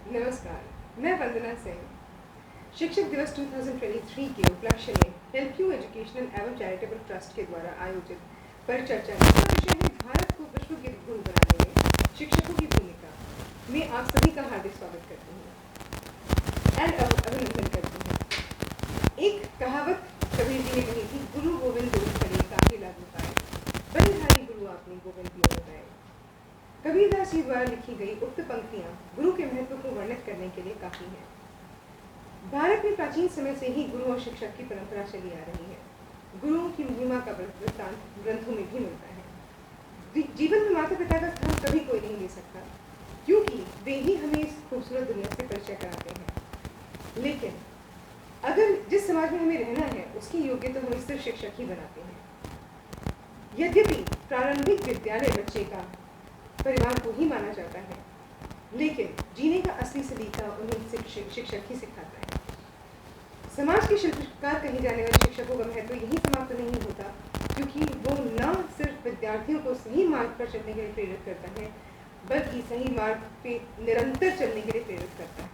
नमस्कार, मैं वंदना सिंह। शिक्षक दिवस 2023 के उपलक्ष्य में हेल्प यू एजुकेशनल एवं चैरिटेबल ट्रस्ट के द्वारा आयोजित परिचर्चा का विषय है भारत को विश्व के गुरु बनाने में शिक्षकों की भूमिका। मैं आप सभी का हार्दिक स्वागत करती हूँ एंड अभिनंदन करती हूँ। एक कहावत कबीर जी ने कही थी, गुरु गोविंद गोविंद करे काफी लागू पाए, बलिहारी गुरु आपने गोविंद की बताए। कबीरदास जी द्वारा लिखी गई उक्त पंक्तियां गुरु के महत्व को वर्णित करने के लिए काफी हैं। भारत में प्राचीन समय से ही गुरु और शिक्षक की परंपरा चली आ रही है। गुरुओं की महिमा का वृत्तांत ग्रंथों में भी मिलता है। जीवन में माता पिता का स्थान कभी कोई नहीं ले सकता, क्योंकि वे ही हमें इस खूबसूरत दुनिया से परिचय कराते हैं। लेकिन अगर जिस समाज में हमें रहना है, उसकी योग्यता हमें सिर्फ शिक्षक ही बनाते हैं। यद्यपि प्रारंभिक विद्यालय बच्चे का परिवार को ही माना जाता है, लेकिन जीने का असली सलीका उन्हें शिक्षक ही सिखाता है। समाज के शिल्पकार कहे जाने वाले शिक्षकों का महत्व यही समाप्त नहीं होता, क्योंकि वो न सिर्फ विद्यार्थियों को सही मार्ग पर चलने के लिए प्रेरित करता है, बल्कि सही मार्ग पे निरंतर चलने के लिए प्रेरित करता है।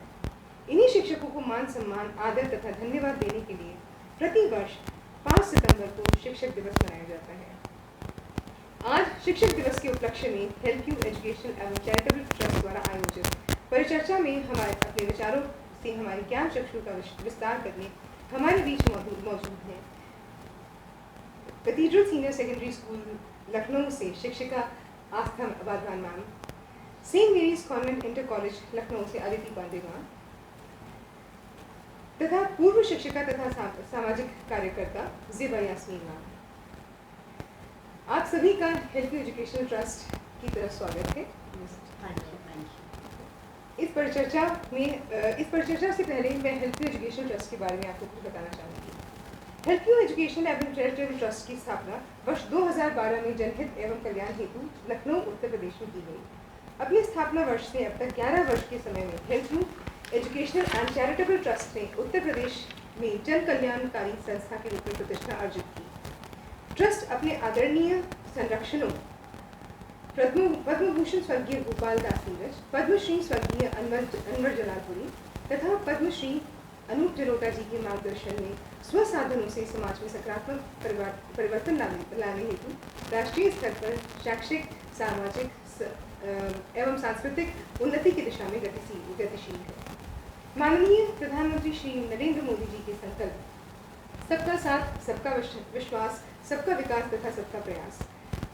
इन्हीं शिक्षकों को मान सम्मान, आदर तथा धन्यवाद देने के लिए प्रति वर्ष 5 सितंबर को शिक्षक दिवस मनाया जाता है। आज शिक्षक दिवस के उपलक्ष्य में हेल्प यू एजुकेशन एवं चैरिटेबल ट्रस्ट द्वारा आयोजित परिचर्चा में हमारे अपने विचारों से हमारे ज्ञान चक्षु का विस्तार करने हमारे बीच मौजूद हैं cathedral senior secondary school Lucknow से शिक्षिका Astha Wadhwan ma'am, Saint Mary's convent inter college Lucknow से अदिति पांडे मैम तथा पूर्व शिक्षिका तथा सामाजिक कार्यकर्ता ज़ेबा यास्मीन मैम। आप सभी का हेल्प यू एजुकेशनल ट्रस्ट की तरफ स्वागत है। इस परिचर्चा से पहले मैं हेल्प यू एजुकेशनल ट्रस्ट के बारे में आपको कुछ बताना चाहूँगी। हेल्प यू एजुकेशन एवं चैरिटेबल ट्रस्ट की स्थापना वर्ष 2012 में जनहित एवं कल्याण हेतु लखनऊ उत्तर प्रदेश में की गई। अपने स्थापना वर्ष से अब तक 11 वर्ष के समय में help you educational and charitable trust ने उत्तर प्रदेश में जन कल्याणकारी संस्था के रूप में प्रतिष्ठा अर्जित की। ट्रस्ट अपने आदरणीय संरक्षणों पद्म भूषण स्वर्गीय गोपाल दास नीरज, पद्मश्री स्वर्गीय अनवर जलालपुरी तथा पद्मश्री अनूप जलोटा जी के मार्गदर्शन में स्वसाधनों से समाज में सकारात्मक परिवर्तन लाने हेतु राष्ट्रीय स्तर पर शैक्षिक, सामाजिक एवं सांस्कृतिक उन्नति की दिशा में गतिशील है। माननीय प्रधानमंत्री श्री नरेंद्र मोदी जी के संकल्प सबका साथ, सबका विश्वास, सबका विकास तथा सबका प्रयास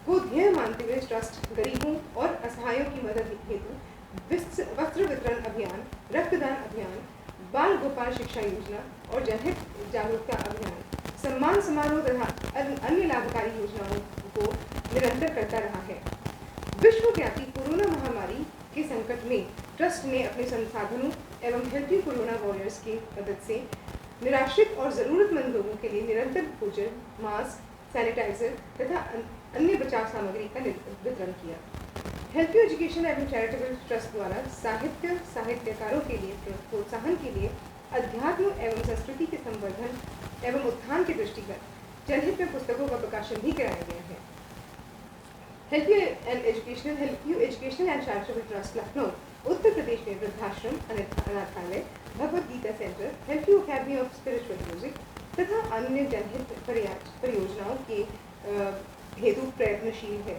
को ध्येय मानते हुए ट्रस्ट गरीबों और असहायों की मदद हेतु वस्त्र वितरण अभियान, रक्तदान अभियान, बाल गोपाल शिक्षा योजना और जनहित जागरूकता अभियान, सम्मान समारोह तथा अन्य लाभकारी योजनाओं को निरंतर करता रहा है। विश्वव्यापी कोरोना महामारी के संकट में ट्रस्ट ने अपने संसाधनों एवं हेल्प यू कोरोना वॉरियर्स की मदद से निराश्रित और ज़रूरतमंद लोगों के लिए निरंतर भोजन, मास्क, सैनिटाइजर तथा अन्य बचाव सामग्री का वितरण किया। हेल्प यू एजुकेशन एवं चैरिटेबल ट्रस्ट द्वारा साहित्यकारों के लिए प्रोत्साहन के लिए अध्यात्म एवं संस्कृति के संवर्धन एवं उत्थान के दृष्टिगत जनहित में पुस्तकों का प्रकाशन भी कराया गया है। Help you educational and charitable trust Lucknow Uttar Pradesh में वृद्धाश्रम, अनाथालय, Bhagavad Gita centre, help you academy of spiritual music तथा अन्य जनहित परियोजनाओं के हेतु प्रयत्नशील है।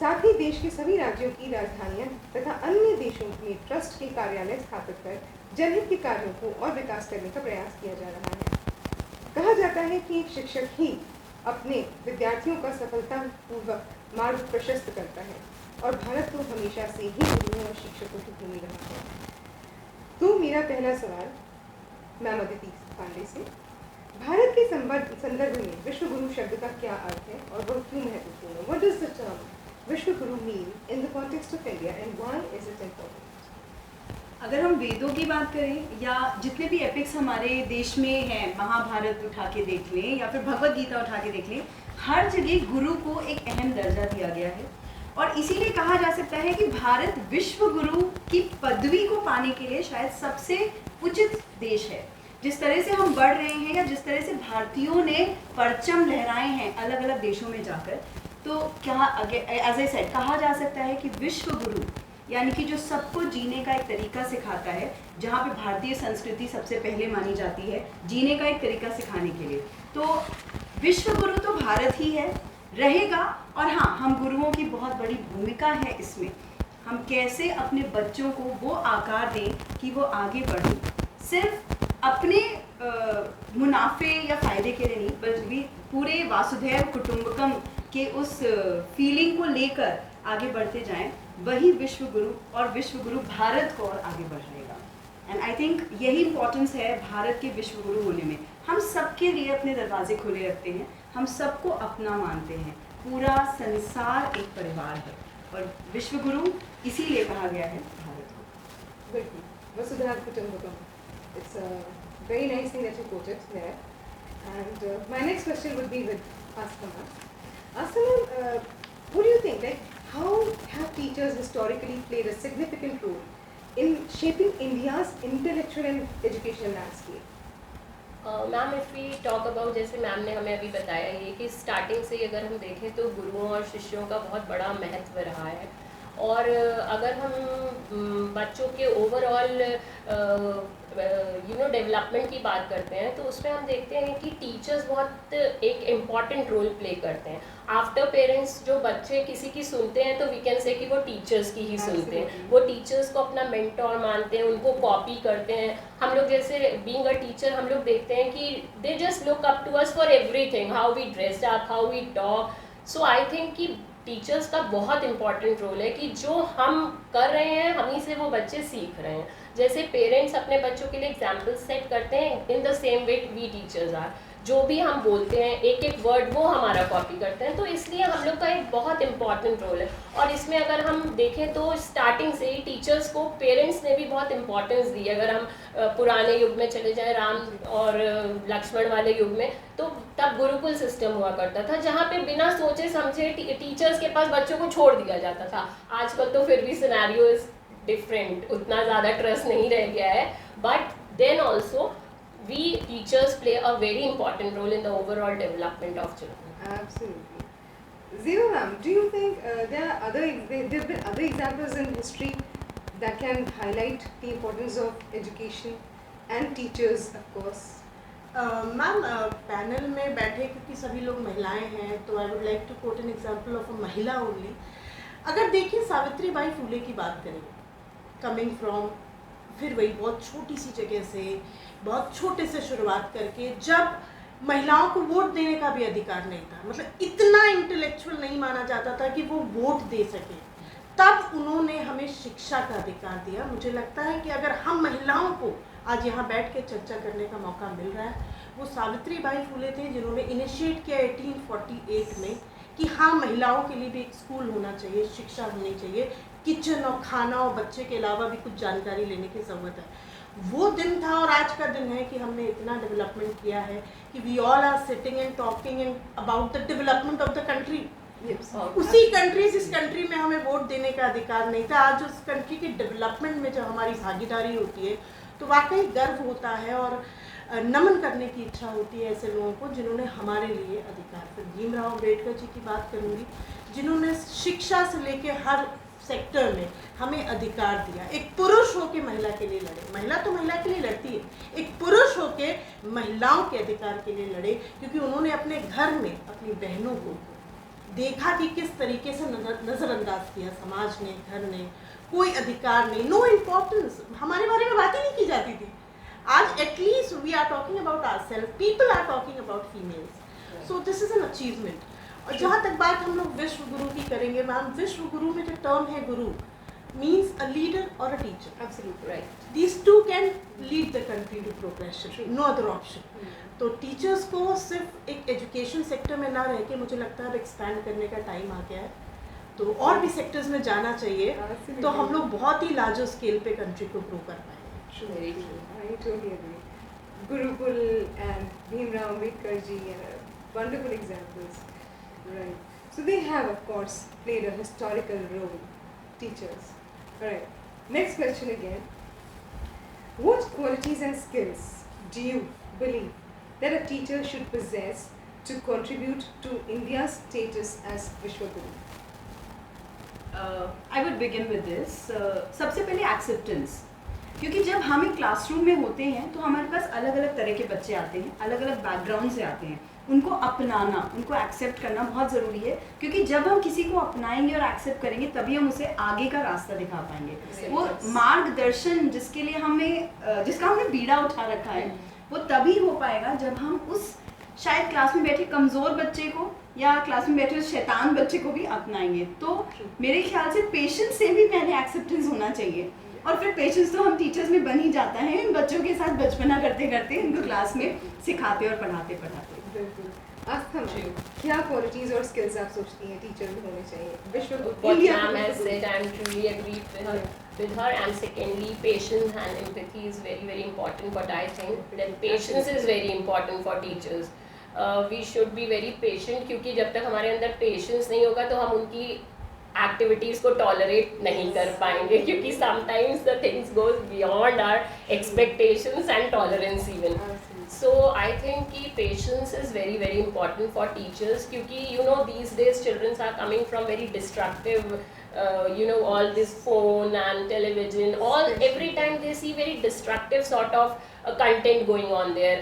साथ ही देश के सभी राज्यों की राजधानियां तथा अन्य देशों में ट्रस्ट के कार्यालय स्थापित कर जनहित के कार्यों को और विकास करने का प्रयास किया जा रहा है। कहा जाता है कि एक शिक्षक ही अपने विद्यार्थियों का सफलतापूर्वक मार्ग प्रशस्त करता है, और भारत तो हमेशा से ही गुरुओं और शिक्षकों की भूमि रहा है। तो मेरा पहला सवाल मैम अदिति पांडे से, भारत के संदर्भ में विश्व गुरु शब्द का क्या अर्थ है और वह क्यों महत्वपूर्ण है? What does the term विश्व गुरु mean in the context of India and why is it important? अगर हम वेदों की बात करें या जितने भी एपिक्स हमारे देश में हैं, महाभारत उठा के देख लें या फिर भगवद गीता उठा के देख लें, हर जगह गुरु को एक अहम दर्जा दिया गया है। और इसीलिए कहा जा सकता है कि भारत विश्व गुरु की पदवी को पाने के लिए शायद सबसे उचित देश है। जिस तरह से हम बढ़ रहे हैं या जिस तरह से भारतीयों ने परचम लहराए हैं अलग अलग देशों में जाकर, तो क्या एज ए सेड कहा जा सकता है कि विश्व गुरु यानी कि जो सबको जीने का एक तरीका सिखाता है, जहाँ पे भारतीय संस्कृति सबसे पहले मानी जाती है जीने का एक तरीका सिखाने के लिए। तो विश्व गुरु तो भारत ही है, रहेगा। और हाँ, हम गुरुओं की बहुत बड़ी भूमिका है इसमें। हम कैसे अपने बच्चों को वो आकार दें कि वो आगे बढ़ें, सिर्फ अपने मुनाफे या फ़ायदे के लिए नहीं, बल्कि पूरे वासुधैव कुटुंबकम के उस फीलिंग को लेकर आगे बढ़ते जाएं। वही विश्व गुरु और विश्व गुरु भारत को और आगे बढ़ाएगा। एंड आई थिंक यही इम्पोर्टेंस है भारत के विश्व गुरु होने में। हम सबके लिए अपने दरवाजे खुले रखते हैं, हम सबको अपना मानते हैं। पूरा संसार एक परिवार है और विश्व गुरु इसीलिए कहा गया है भारत को। बिल्कुल, वसुधैव कुटुंबकम, it's a very nice thing that you quoted there. And my next question would be with Asthana. Asthana, what do you think, like how have teachers historically played a significant role in shaping India's intellectual and educational landscape? Ma'am, if we talk about, जैसे ma'am ने हमें अभी बताया ये कि starting से अगर हम देखें तो गुरुओं और शिष्यों का बहुत बड़ा महत्व रहा है। और अगर हम बच्चों के ओवरऑल डेवलपमेंट की बात करते हैं तो उसमें हम देखते हैं कि टीचर्स बहुत एक इम्पॉर्टेंट रोल प्ले करते हैं। आफ्टर पेरेंट्स जो बच्चे किसी की सुनते हैं तो वी कैन से कि वो टीचर्स की ही सुनते हैं, वो टीचर्स को अपना मेंटोर मानते हैं, उनको कॉपी करते हैं। हम लोग जैसे बीइंग अ टीचर हम लोग देखते हैं कि they just look up to us for everything, how we dress up, how we talk. So I think कि टीचर्स का बहुत इंपॉर्टेंट रोल है कि जो हम कर रहे हैं हम ही से वो बच्चे सीख रहे हैं। जैसे पेरेंट्स अपने बच्चों के लिए एग्जाम्पल सेट करते हैं, in the same way we teachers are. जो भी हम बोलते हैं एक एक वर्ड वो हमारा कॉपी करते हैं। तो इसलिए हम लोग का एक बहुत इंपॉर्टेंट रोल है। और इसमें अगर हम देखें तो स्टार्टिंग से ही टीचर्स को पेरेंट्स ने भी बहुत इंपॉर्टेंस दी। अगर हम पुराने युग में चले जाएं, राम और लक्ष्मण वाले युग में, तो तब गुरुकुल सिस्टम हुआ करता था जहाँ पे बिना सोचे समझे टीचर्स के पास बच्चों को छोड़ दिया जाता था। आजकल तो फिर भी सिनेरियो इज डिफरेंट, उतना ज़्यादा ट्रस्ट नहीं रह गया है, but then also we teachers play a very important role in the overall development of children. Absolutely. Zero ma'am, do you think there have been other examples in history that can highlight the importance of education and teachers, of course? Ma'am, panel में बैठे क्योंकि सभी लोग महिलाएं हैं तो I would like to quote an example of a महिला only. अगर देखिए सावित्री बाई फुले की बात करें, कमिंग फ्रॉम फिर वही बहुत छोटी सी जगह से, बहुत छोटे से शुरुआत करके, जब महिलाओं को वोट देने का भी अधिकार नहीं था, मतलब इतना इंटेलेक्चुअल नहीं माना जाता था कि वो वोट दे सके, तब उन्होंने हमें शिक्षा का अधिकार दिया। मुझे लगता है कि अगर हम महिलाओं को आज यहाँ बैठ के चर्चा करने का मौका मिल रहा है, वो सावित्री बाई फुले थे जिन्होंने इनिशिएट किया 1848 में कि हाँ, महिलाओं के लिए भी एक स्कूल होना चाहिए, शिक्षा होनी चाहिए, किचन और खाना और बच्चे के अलावा भी कुछ जानकारी लेने की ज़रूरत है। वो दिन था और आज का दिन है कि हमने इतना डेवलपमेंट किया है कि we all are sitting and talking and about the development of the country. उसी कंट्री, जिस कंट्री में हमें वोट देने का अधिकार नहीं था, आज उस कंट्री के डेवलपमेंट में जब हमारी भागीदारी होती है तो वाकई गर्व होता है और नमन करने की इच्छा होती है ऐसे लोगों को जिन्होंने हमारे लिए अधिकार। फिर भीमराव अम्बेडकर जी की बात करूँगी, जिन्होंने शिक्षा से लेके हर सेक्टर में हमें अधिकार दिया। एक पुरुष होके महिला के लिए लड़े, महिला तो महिला के लिए लड़ती है, एक पुरुष होके महिलाओं के अधिकार के लिए लड़े, क्योंकि उन्होंने अपने घर में अपनी बहनों को देखा कि किस तरीके से नज़रअंदाज किया समाज ने, घर ने, कोई अधिकार नहीं, नो इम्पोर्टेंस, हमारे बारे में बात ही नहीं की जाती थी। आज at least we are talking about ourselves, people are talking about females, so this is an achievement. और जहाँ तक बात हम लोग विश्व गुरु की करेंगे मैम, विश्व गुरु में जो टर्म है गुरु मीन्स अ लीडर और a teacher. Absolutely right. These two can lead the country to progression, no other option. तो टीचर्स को सिर्फ एक एजुकेशन सेक्टर में ना रह के मुझे लगता है अब एक्सपैंड करने का टाइम आ गया है, तो और भी सेक्टर्स में जाना चाहिए, तो हम लोग बहुत ही लार्जर स्केल पे कंट्री को ग्रो कर पाएंगे। Very true. I totally agree. Gurukul and Bhimrao Ambedkar ji are wonderful examples. Right. So they have, of course, played a historical role, teachers. Right. Next question again. What qualities and skills do you believe that a teacher should possess to contribute to India's status as Vishwa Guru? I would begin with this. सबसे पहले acceptance, क्योंकि जब हम एक classroom में होते हैं तो हमारे पास अलग अलग तरह के बच्चे आते हैं, अलग अलग बैकग्राउंड से आते हैं। उनको अपनाना, उनको एक्सेप्ट करना बहुत ज़रूरी है, क्योंकि जब हम किसी को अपनाएंगे और एक्सेप्ट करेंगे तभी हम उसे आगे का रास्ता दिखा पाएंगे। वो मार्गदर्शन जिसके लिए हमें जिसका हमने बीड़ा उठा रखा है वो तभी हो पाएगा जब हम उस शायद क्लास में बैठे कमज़ोर बच्चे को या क्लास में बैठे उस शैतान बच्चे को भी अपनाएंगे। तो मेरे ख्याल से पेशेंस से भी पहले एक्सेप्टेंस होना चाहिए, और फिर पेशेंस तो हम टीचर्स में बन ही जाता है इन बच्चों के साथ बचपना करते करते, इनको क्लास में सिखाते और पढ़ाते पढ़ाते। बिल्कुल। आस्था मैम, क्या क्वालिटीज और स्किल्स आप सोचती हैं टीचर में होने चाहिए? What ma'am has said, I am truly agreed with her. And secondly, patience and empathy is very very important. But I think that patience is very important for teachers. We should be very patient, क्योंकि जब तक हमारे अंदर patience नहीं होगा तो हम उनकी एक्टिविटीज को टॉलरेट नहीं कर पाएंगे, क्योंकि sometimes the things goes beyond our expectations and tolerance even. So I think कि patience is very very important for teachers, क्योंकि you know these days childrens are coming from very destructive you know, all this phone and television, every time they see very destructive sort of content going on there.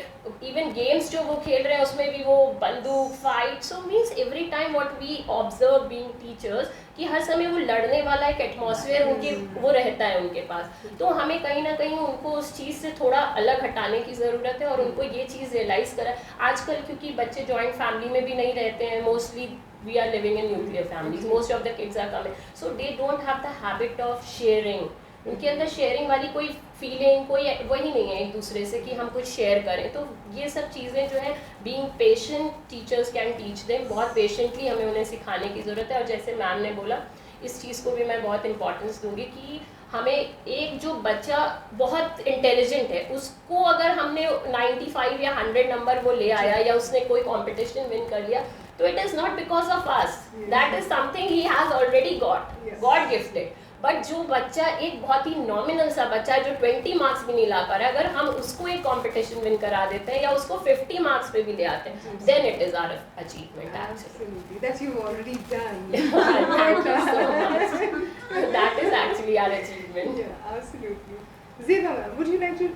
Even games जो वो खेल रहे हैं उसमें भी वो बंदूक fight, so means every time what we observe being teachers कि हर समय वो लड़ने वाला एक एटमॉस्फेयर उनके वो रहता है उनके पास। तो हमें कहीं ना कहीं उनको उस चीज़ से थोड़ा अलग हटाने की ज़रूरत है, और उनको ये चीज़ रियलाइज़ करा आजकल, क्योंकि बच्चे जॉइंट फैमिली में भी नहीं रहते हैं, mostly we are living in nuclear families, most of the kids are coming, so they don't have the habit of sharing. उनके अंदर शेयरिंग वाली कोई फीलिंग, कोई वही नहीं है एक दूसरे से कि हम कुछ शेयर करें। तो ये सब चीज़ें जो है being patient teachers can teach them, बहुत पेशेंटली हमें उन्हें सिखाने की ज़रूरत है। और जैसे मैम ने बोला, इस चीज़ को भी मैं बहुत इंपॉर्टेंस दूंगी कि हमें एक जो बच्चा बहुत इंटेलिजेंट है उसको अगर हमने 95 या 100 नंबर वो ले आया या उसने कोई कंपटीशन विन कर लिया, तो it is not because of us, that is something he has already got, God gifted. But जो बच्चा एक बहुत ही नॉमिनल सा बच्चा है जो 20 मार्क्स भी नहीं ला पा रहा है, अगर हम उसको एक कंपटीशन विन करा देते हैं या उसको 50 मार्क्स पे भी ले आते हैं, then it is our achievement actually. Absolutely, that you've already done. Thank you so much. That is actually our achievement. Yeah, absolutely. Zeba ma'am, would you like to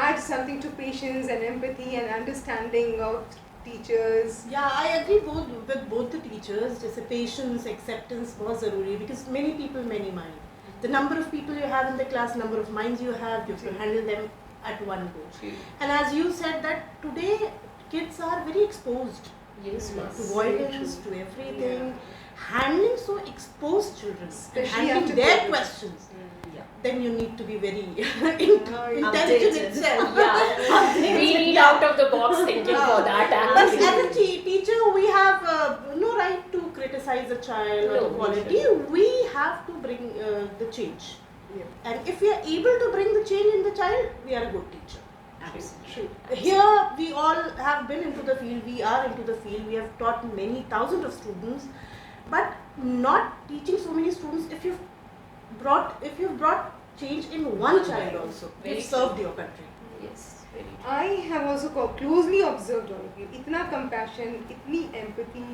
add something to patience and empathy and understanding of teachers? Yeah, I agree with both the teachers. जैसे patience, acceptance बहुत ज़रूरी है, because many people, many minds. The number of people you have in the class, number of minds you have to handle them at one go. And as you said that today kids are very exposed to violence, to everything. Handling so exposed children, handling their questions, then you need to be very intelligent itself. We need out of the box thinking for that. But as a teacher, we have no right to criticize a child or the quality. We have to bring the change. And if we are able to bring the change in the child, we are a good teacher. Absolutely. Here we all have been into the field, we are into the field, we have taught many thousands of students, but not teaching so many students. If you've brought change in one child also, you've served your country. Yes, very true. I have also closely observed all of you. इतना compassion, इतनी empathy,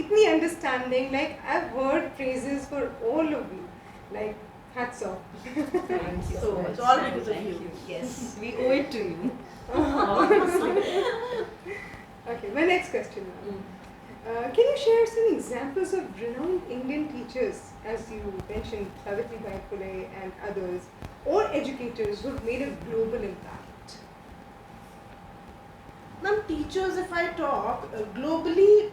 इतनी understanding. Like I've heard praises for all of you. Like hats off. Thank you So much. it's all because of Thank you. Yes, we owe it to you. Okay, my next question now. Can you share some examples of renowned Indian teachers, as you mentioned, Savitribai Phule and others, or educators who have made a global impact? Ma'am, teachers, if I talk globally,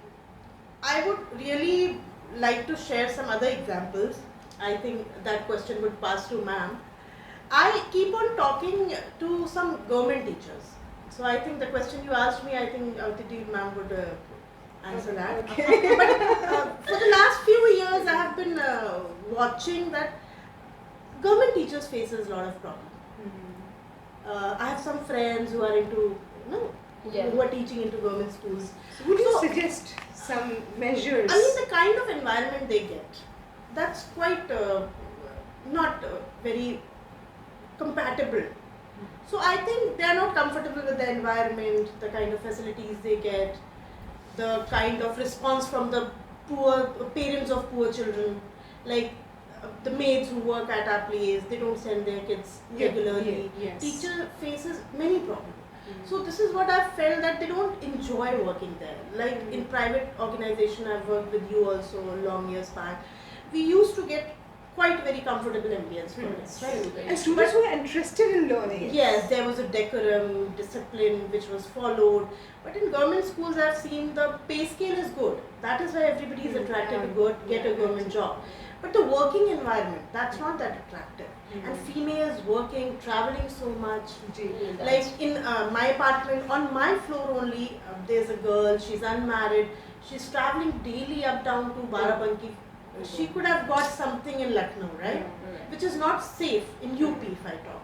I would really like to share some other examples. I think that question would pass to ma'am. I keep on talking to some government teachers. So I think the question you asked me, I think Titi ma'am would answer that. Okay. But for the last few years, I have been watching that government teachers faces a lot of problems. I have some friends who are into, who are teaching into government schools. So would you suggest some measures? I mean, the kind of environment they get, that's quite not very compatible. So I think they are not comfortable with the environment, the kind of facilities they get, the kind of response from the poor parents of poor children. Like the maids who work at our place, they don't send their kids regularly. Yes. Teacher faces many problems. So this is what I've felt, that they don't enjoy working there. Like in private organization, I've worked with you also long years back. We used to get quite very comfortable ambience for us, right? And students who are interested in learning. Yes, there was a decorum, discipline which was followed. But in government schools, I've seen the pay scale is good. That is why everybody is attracted to get a government job. But the working environment, that's not that attractive. And females working, traveling so much. Like in my apartment, on my floor only, there's a girl, she's unmarried. She's traveling daily up down to Barabanki. She could have got something in Lucknow, right? Which is not safe in UP if I talk.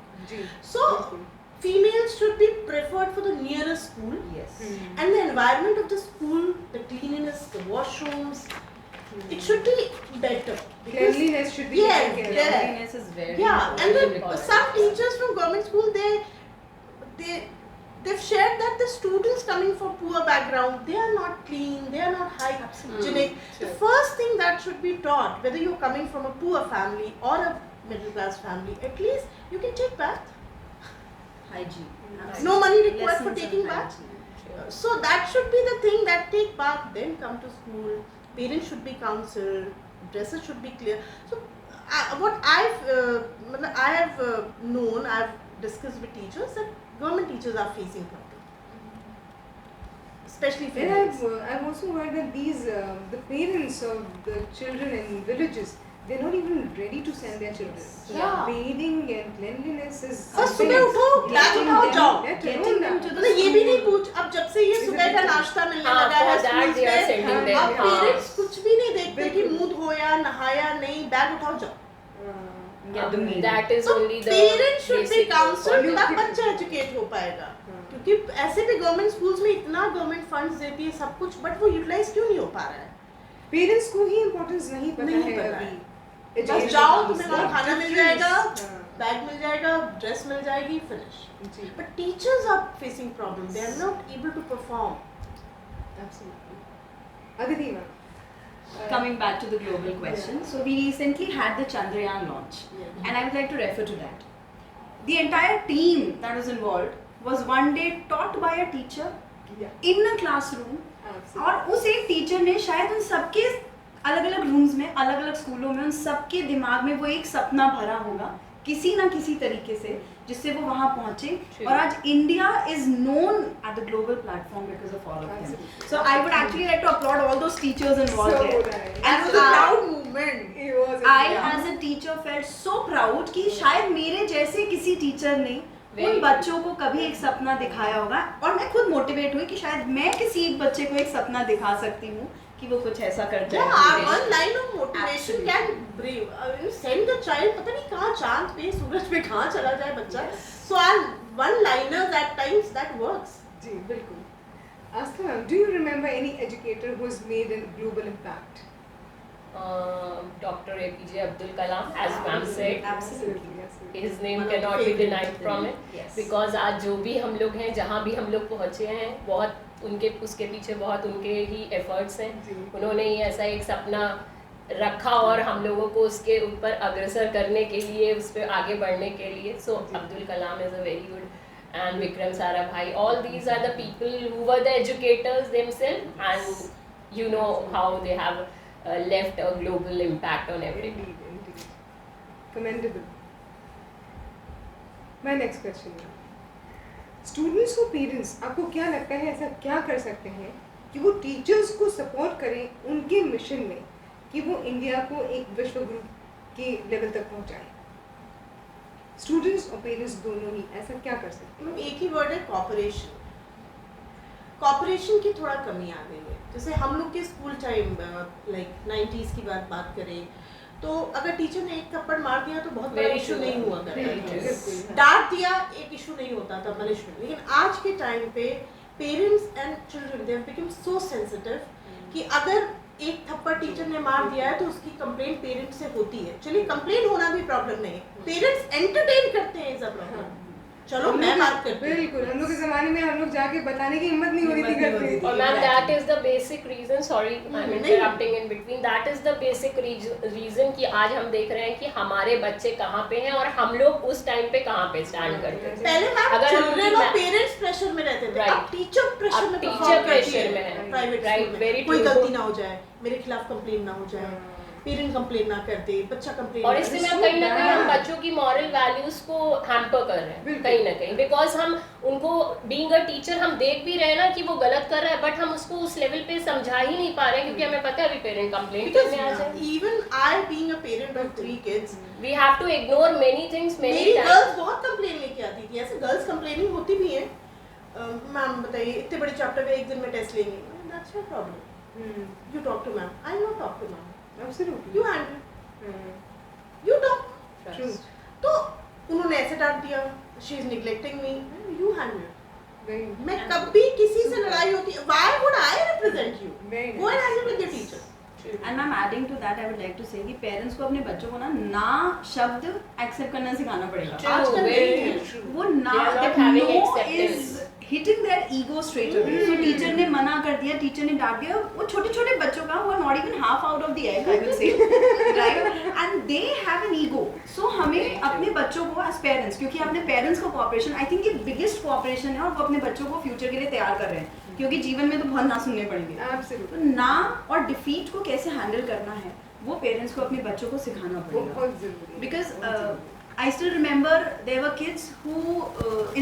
So females should be preferred for the nearest school. Yes. And the environment of the school, the cleanliness, the washrooms, it should be better. Cleanliness should be Yes, taken care of. there. Cleanliness is very Yeah, and important. then some teachers from government school, they've shared that the students coming from poor background, they are not clean, they are not hygienic. The first thing that should be taught, whether you're coming from a poor family or a middle class family, at least you can take bath. Hygiene. No money required for Lessons taking on bath. hygiene. So that should be the thing, that take bath, then come to school. Parents should be counseled, dresses should be clear. So what I have known, I've discussed with teachers, that government teachers are facing problems, especially And females. I've also heard that the parents of the children in villages, they're not even ready to send their children. So Yeah. bathing and cleanliness is बस something सुबह उठो, bag getting उठाओ, them- जाओ. getting them to the मतलब ये भी नहीं school. पूछ, अब जब से ये Is it सुबह का different? नाश्ता मिलने हाँ, लगा है for that schools they are में, sending them, अब हाँ. पेरेंट्स कुछ भी नहीं देखते कि बिल्कुल. मुंह धोया, नहाया नहीं, बैग उठाओ, जाओ. Yeah, the meaning. That is So only the parents should be basic counseled, You तब should- बच्चा एजुकेट हो पाएगा. क्योंकि ऐसे भी गवर्नमेंट स्कूल्स में इतना गवर्नमेंट फंड्स देती है सब कुछ, बट वो यूटिलाइज क्यों नहीं हो पा रहा है? पेरेंट्स को ही इम्पोर्टेंस नहीं पता नहीं है पता अभी. है. Education बस जाओ, comes तुम्हें वहाँ with खाना मिल difference. जाएगा, हाँ. बैग मिल जाएगा, ड्रेस मिल जाएगी, फिनिश. जी. But teachers are facing problems. They are not able to perform. Absolutely. Aditi ma'am. Coming back to the global question, so we recently had the Chandrayaan launch, Yeah. and I would like to refer to that. The entire team that was involved was one day taught by a teacher Yeah. in a classroom, Absolutely. और उस एक teacher ने शायद उन सबके अलग अलग rooms में, अलग अलग स्कूलों में, उन सबके दिमाग में वो एक सपना भरा होगा किसी ना किसी तरीके से, जिससे वो वहाँ पहुँचे. और आज India is known at the global platform because of all of them. Absolutely. So I would actually like to applaud all those teachers involved So there. would I. That was a proud movement. It was I yeah. as a teacher felt so proud कि शायद मेरे जैसे किसी teacher ने Very उन good. बच्चों को कभी एक सपना दिखाया होगा, और मैं खुद मोटिवेट हुई कि शायद मैं किसी एक बच्चे को एक सपना दिखा सकती हूँ कि वो कुछ ऐसा कर जाए. Yeah, one line of motivation Absolutely. can bring. You send the child, पता नहीं कहाँ चांद पे, सूरज पे कहाँ चला जाए बच्चा. So our one-liners at times that works. जी बिल्कुल. Astha ma'am, do you remember any educator who has made a global impact? Dr. APJ Abdul Kalam, as ma'am said, Absolutely. Absolutely. his name One of the cannot be favorite. denied from it. Yes. Because आज जो भी हम लोग हैं, जहाँ भी हम लोग पहुँचे हैं, बहुत उनके उसके पीछे बहुत उनके ही एफर्ट्स हैं. जी. उन्होंने ही ऐसा एक सपना रखा और हम लोगों को उसके ऊपर अग्रसर करने के लिए, उस पर आगे बढ़ने के लिए. So Abdul Kalam is a very good, and Vikram Sarabhai, all these are the people who were the educators themselves, and you know how they have left a global impact on everything. Indeed, indeed. Commendable. My next question है, students को parents आपको क्या लगता है ऐसा क्या कर सकते हैं कि वो टीचर्स को सपोर्ट करें उनके मिशन में कि वो इंडिया को एक विश्व गुरु के लेवल तक पहुंचाएं? स्टूडेंट्स और पेरेंट्स दोनों ही ऐसा क्या कर सकते हैं? एक ही वर्ड है, कॉपरेशन. कॉपरेशन की थोड़ा कमी आ गई है. जैसे हम लोग के स्कूल टाइम लाइक 90s की बात करें तो अगर टीचर ने एक थप्पड़ मार दिया तो बहुत बड़ा Very इशू true. नहीं हुआ करता बिल्कुल, था. बिल्कुल. डांट दिया एक इशू नहीं होता था, पनिशमेंट. लेकिन आज के टाइम पे parents and children they have become so sensitive कि अगर एक थप्पड़ टीचर ने मार दिया है तो उसकी कंप्लेंट पेरेंट्स से होती है. चलिए कंप्लेंट होना भी प्रॉब्लम नहीं है, पेरेंट्स एंटरटेन करते हैं इज अ प्रॉब्लम. चलो मैं बात करती हूँ। बिल्कुल, हम लोग के जमाने में हम लोग जाके बताने की हिम्मत नहीं होती थी घर पे। और ma'am that is the basic reason, sorry I am नहीं। Interrupting in between, that is the basic reason कि आज हम देख रहे हैं कि हमारे बच्चे कहाँ पे हैं और हम लोग उस टाइम पे कहाँ पे स्टैंड करते थे। पहले मैम अगर हम चिल्ड्रन उनकी और पेरेंट्स प्रेशर में रहते थे, Right. अब टीचर प्रेशर अब में teacher perform करती pressure है, में है। प्राइवेट Right, स्कूल very में कोई true. गलती ना हो जाए, मेरे खिलाफ कंप्लेन ना हो जाए, पेरेंट कंप्लेन ना कर दे, बच्चा कंप्लेन और इससे मैम कहीं ना कहीं हम बच्चों की मॉरल वैल्यूज को हैम्पर कर रहे हैं बिल्कुल। कहीं ना कहीं, बिकॉज हम उनको बीइंग अ टीचर हम देख भी रहे हैं ना कि वो गलत कर रहा है, बट हम उसको उस लेवल पे समझा ही नहीं पा रहे हैं क्योंकि हमें पता है अभी पेरेंट कंप्लेंट करने आ जाए। Even I being a parent of 3 kids, we have to ignore many things many many times. Girls बहुत कंप्लेन लेके आती थी, ऐसे गर्ल्स कंप्लेनिंग होती भी हैं, मैम बताइए इतने बड़े चैप्टर का एक दिन में टेस्ट लेंगे, that's your problem, you talk to ma'am, I not talk to ma'am, Absolutely. You handle, you talk. True. तो उन्होंने ऐसे डांट दिया, she is neglecting me, you handle. Very, मैं कभी किसी से लड़ाई होती है, why would I represent you, very go and nice. Handle with your teacher. And ma'am adding to that I would like to say कि पेरेंट्स को अपने बच्चों को ना शब्द एक्सेप्ट करना सिखाना पड़ेगा। True, आजकल very नहीं है। true. वो ना They are not that having no acceptance. is hitting their ego straight away. So teacher ने मना कर दिया, टीचर ने डांट दिया, वो छोटे-छोटे बच्चों का who are not even half out of the egg I would say, right? And they have an ego. So हमें अपने बच्चों को as parents, क्योंकि अपने पेरेंट्स का cooperation I think ये biggest cooperation है और वो अपने बच्चों को फ्यूचर के लिए तैयार कर रहे हैं क्योंकि जीवन में तो बहुत ना सुनने पड़ेंगे। Absolutely. तो ना और डिफीट को कैसे हैंडल करना है वो पेरेंट्स को अपने बच्चों को सिखाना पड़ेगा। बहुत जरूरी है। Because I still remember there were kids who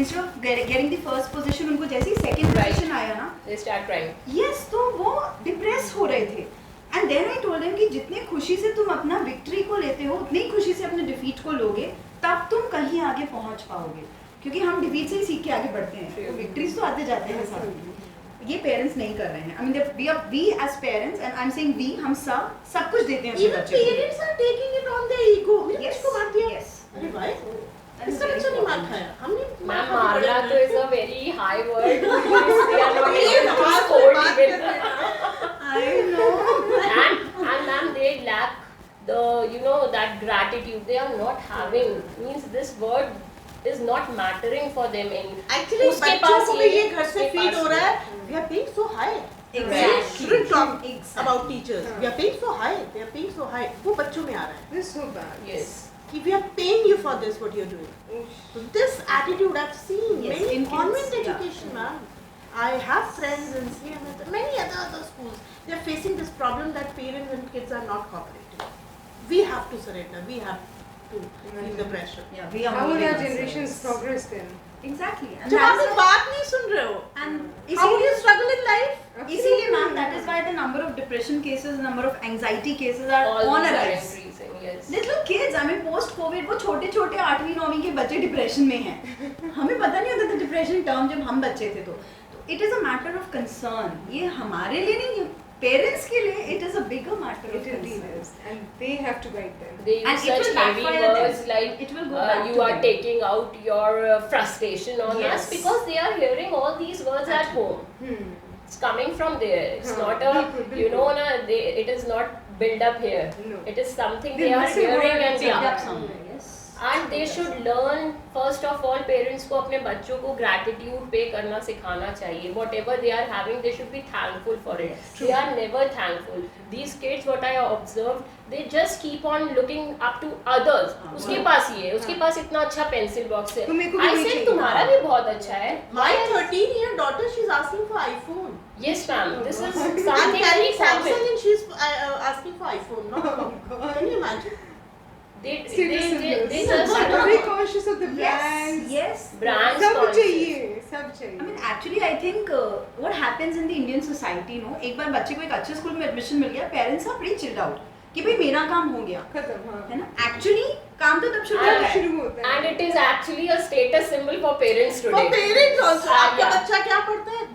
instead of getting the first position उनको जैसे ही second Right. position आया ना, They start crying. yes तो वो डिप्रेस हो रहे थे। And then I told them कि जितने खुशी से तुम अपना विक्ट्री को लेते हो उतनी खुशी से अपने डिफीट को लोगे तब तुम कहीं आगे पहुंच पाओगे क्योंकि हम डिफीट से ही सीख के आगे बढ़ते हैं, तो विक्ट्रीज तो आते जाते हैं साथ। ये पेरेंट्स नहीं कर रहे हैं। I mean we as parents and I'm saying we हम सब कुछ देते हैं अपने Even बच्चे को। parents are taking it on their ego, मेरे Yes, बच्चे को मार दिया, yes. अरे भाई That is इसका very बच्चा नहीं मार important. खाया, हमने मैम खा के मारना बड़े तो हुए। Is a very high word, they are not ये able to बात scold बात even. कर रहे हैं। I know. and ma'am they lack the that gratitude, they are not having, means this word is not mattering for them in Actually उसके बच्चों पास को भी ये घर से उसके फीड पास हो रहा ये। है, we are paying so high, Exactly. shouldn't talk Exactly. about teachers, we are paying so high, they are paying so high, वो बच्चों में आ रहा है This is so bad. Yes. कि we are paying you for this what you're doing. Oof. So this attitude I've seen Yes, many in kids, convent yeah. education, ma'am. I have friends in CMS, many other schools. They are facing this problem that parents and kids are not cooperating. We have to surrender. We have to feel the pressure. Yeah, we are How will moving our ourselves. generations progress then? Exactly. And जब आप that's एक बात नहीं सुन रहे हो, and how will you struggle in life? इसीलिए ma'am that is why the number of depression cases, number of anxiety cases are All on a these are rise. increasing, yes. Little kids, I mean post COVID वो छोटे-छोटे 8वीं 9वीं के बच्चे depression में हैं। हमें पता नहीं होता था डिप्रेशन टर्म जब हम बच्चे थे तो it is a matter of concern. ये हमारे लिए नहीं, पेरेंट्स के लिए it is a bigger matter of It indeed concern. is, and they have to guide them. They And use it such will heavy backfire them. words like It will go back you to are them. taking out your frustration on Yes. us, because they are hearing all these words at home. Hmm. It's coming from there. It's हाँ, not a बिल्कुल, बिल्कुल. it is not built up here. No. It is something They they are must have hearing heard and it yeah. Picked up somewhere, yes. And they should learn, first of all, parents को अपने बच्चों को gratitude pay करना सिखाना चाहिए. Whatever they are having, they should be thankful for it. Yes, They are never thankful. These kids, what I observed, they just keep on looking up to others. उसके पास ये है, उसके पास इतना अच्छा pencil box है. तो मेरे को भी I नहीं said चाहिए. तुम्हारा भी बहुत अच्छा है. My 13-year daughter, she's asking for iPhone. Yes, ma'am. This is I'm something very carrying Samsung common. and she's asking for iPhone. No, can you imagine? They Status symbols. just They're very cautious of the Yes, brands. yes. brands सब conscious. चाहिए, सब I चाहिए. mean, actually, I think what happens in the Indian society, no, एक बार बच्चे को एक अच्छे school में एडमिशन मिल गया, parents are pretty chilled out कि भाई मेरा काम हो गया, खत्म, हाँ. है ना? Actually, काम तो तब शुरू And होता है. शुरू होता है. And it is actually a status symbol for parents For today. parents also. आपका yeah. बच्चा क्या पढ़ता है?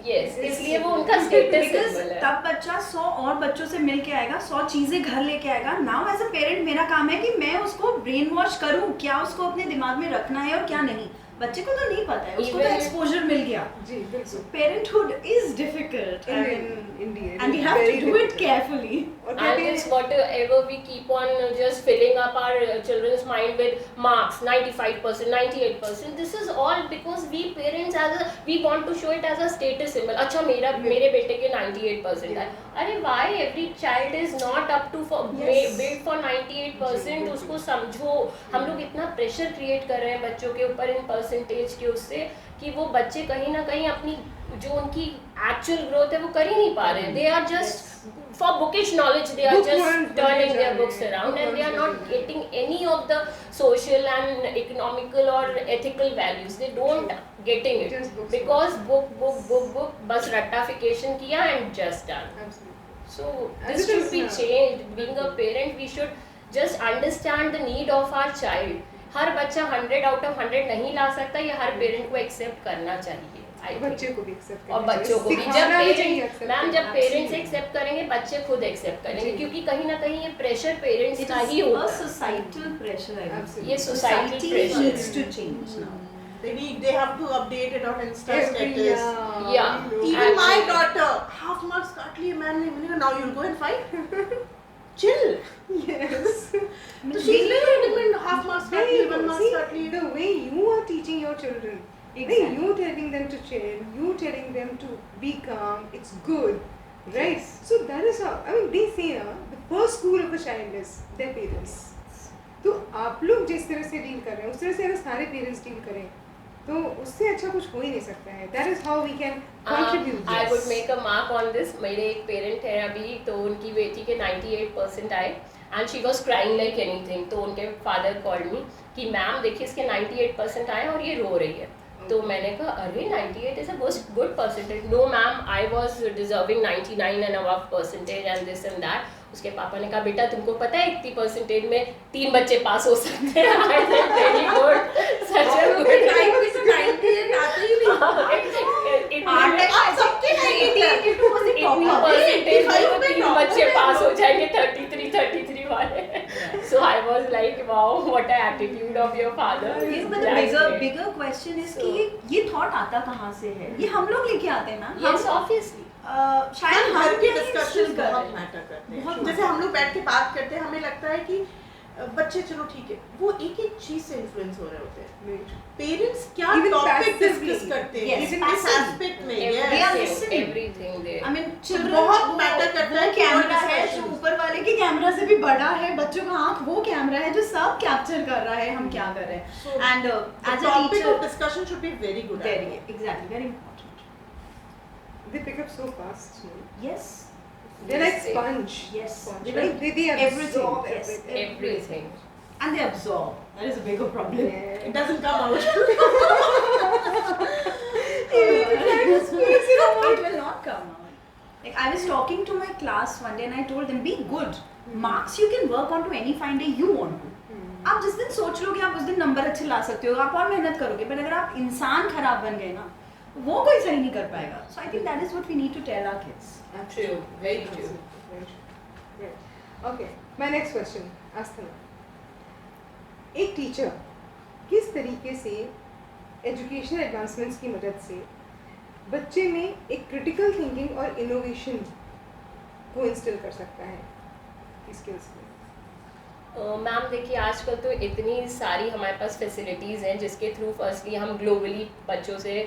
Yes, इसलिए वो उनका status Because symbol है. तब बच्चा 100 और बच्चों से मिल के आएगा, 100 चीजें घर लेके आएगा. नाउ एज अ पेरेंट मेरा काम है कि मैं उसको ब्रेन वॉश करूं, क्या उसको अपने दिमाग में रखना है और क्या नहीं. बच्चे को तो नहीं पता है, उसको तो Even- एक्सपोजर मिल गया. जी बिल्कुल. Parenthood is difficult, India, and we have to do it carefully. और And कहते this हैं whatever we keep on just filling up our children's mind with marks, 95%, 98%. This is all because we parents we want to show it as a status symbol. अच्छा मेरे बेटे के 98% है. अरे why every child is not up to for Yes. built for 98%. उसको समझो. हम लोग इतना प्रेशर क्रिएट कर रहे हैं बच्चों के ऊपर इन परसेंटेज के उससे कि वो बच्चे कहीं ना कहीं अपनी जो उनकी एक्चुअल ग्रोथ है वो कर ही नहीं पा रहे हैं. They are just for bookish knowledge they are Bookworms just turning बनते their जा books रहे हैं. around and they are not Bookworms getting any of the social and economical or ethical values. They don't getting it Just books. because book बस रट्टाफिकेशन किया and just done. Absolutely. So As this it should is be now. changed. Being a parent, we should just understand the need of our child. हर बच्चा 100 out of 100 नहीं ला सकता, ये हर parent को accept करना चाहिए. I think. बच्चे को भी एक्सेप्ट और बच्चों को भी जब पेरेंट्स मैम जब पेरेंट्स एक्सेप्ट करेंगे बच्चे खुद एक्सेप्ट करेंगे जी. क्योंकि कहीं ना कहीं ये प्रेशर पेरेंट्स It का is ही a होता है. societal pressure, I would say. Absolutely. ये societal Society pressure. needs to change now. They have to update it on Insta Every status. Yeah. Even my Absolutely. daughter, half marks काट लिए मैंने now you'll go and fight. Chill. Yes. So she's very adamant. Half marks काट लिए, 1 marks See, काट लिए. the way you are teaching your children, Exactly. you telling them to chill, you telling them to be calm, it's good, right? Yes. So that is how, I mean, they say the first school of a child is their parents. तो आप लोग जिस तरह से deal कर रहे हैं उस तरह से अगर सारे पेरेंट्स डील करें तो उससे अच्छा कुछ हो ही नहीं सकता है. That is how we can contribute. I would make a mark on this. मेरे एक पेरेंट है अभी तो उनकी बेटी के 98% आए and she was crying like anything. तो उनके फादर called me कि मैम देखिए इसके 98% आए और ये रो रही है. तो मैंने कहा अरे 98 is a good percentage. No ma'am, I was deserving 99 and above percentage and this and that. उसके पापा ने कहा बेटा तुमको पता है इतनी परसेंटेज में 3 बच्चे पास हो सकते हैं. I said very good, such a good. 98 आते ही नहीं. आप सबके 98 इतनी परसेंटेज में 85 में 3 top बच्चे में पास हो जाएंगे 33 वाले. So I was like wow, what an attitude of your father. Yes, but the bigger question is कि ये thought आता कहाँ से है? ये हम लोग लेके आते हैं मैम. Yes, obviously. शायद घर हम के नहीं डिस्कशन instill कर बहुत रहे हैं. मैटर करते बहुत हैं. जैसे हम लोग बैठ के बात करते हैं हमें लगता है कि बच्चे चलो ठीक है वो एक एक चीज से इन्फ्लुएंस हो रहे होते हैं. पेरेंट्स क्या Even टॉपिक passively. डिस्कस करते हैं Yes, इवन इस passively. एस्पेक्ट में. They are yes. listening. Everything there. I mean, children बहुत वो- matter करता है वो कि कैमरा और है जो discussions. ऊपर वाले के कैमरा से भी बड़ा है. बच्चों का आंख वो कैमरा है जो सब कैप्चर कर रहा है हम क्या कर रहे हैं. So, And the as a topic teacher, of discussion should be very good. at very it. exactly very important. They pick up so fast. Yes. They're like Yes, sponge. Yes. Sponge, They right? like They everything. absorb Yes, Everything. And they absorb. That is a bigger problem. Yeah. It doesn't come out. It will not come out. Like I was talking to my class one day and I told them, be good. Marks you can work on to any fine day you want to. आप जिस दिन सोच लो कि आप उस दिन number अच्छे ला सकते हो आप और मेहनत करोगे पर अगर आप इंसान खराब बन गए ना वो कोई सही नहीं कर पाएगा. So I think that is what we need to tell our kids. True. Very true. Very true. Right. Okay. My next question. Asthana. एक टीचर किस तरीके से एजुकेशनल एडवांसमेंट्स की मदद से बच्चे में एक क्रिटिकल थिंकिंग और इनोवेशन को इंस्टिल कर सकता है स्किल्स में? मैम देखिए आजकल तो इतनी सारी हमारे पास फैसिलिटीज़ हैं जिसके थ्रू फर्स्टली हम ग्लोबली बच्चों से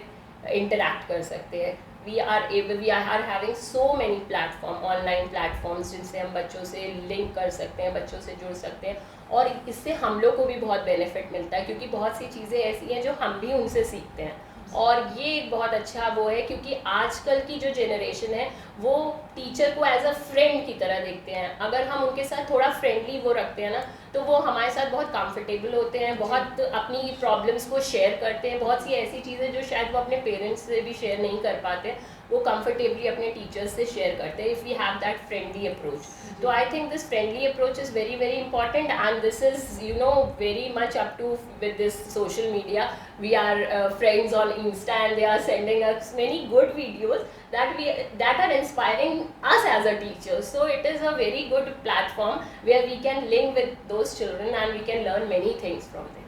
इंटरेक्ट कर सकते हैं. We are having so many platform online platforms जिनसे हम बच्चों से लिंक कर सकते हैं बच्चों से जुड़ सकते हैं और इससे हम लोग को भी बहुत बेनिफिट मिलता है क्योंकि बहुत सी चीज़ें ऐसी हैं जो हम भी उनसे सीखते हैं. और ये एक बहुत अच्छा वो है क्योंकि आजकल की जो जनरेशन है वो टीचर को एज अ फ्रेंड की तरह देखते हैं. अगर हम उनके साथ थोड़ा फ्रेंडली वो रखते हैं ना तो वो हमारे साथ बहुत कंफर्टेबल होते हैं बहुत अपनी प्रॉब्लम्स को शेयर करते हैं. बहुत सी ऐसी चीज़ें जो शायद वो अपने पेरेंट्स से भी शेयर नहीं कर पाते वो कंफर्टेबली अपने टीचर्स से शेयर करते हैं if we have that friendly approach. तो I think this friendly approach is very very important and this is you know very much up to with this social media. We are friends on Insta and they are sending us many good videos that are inspiring us as a teacher. So it is a very good platform where we can link with those children and we can learn many things from them.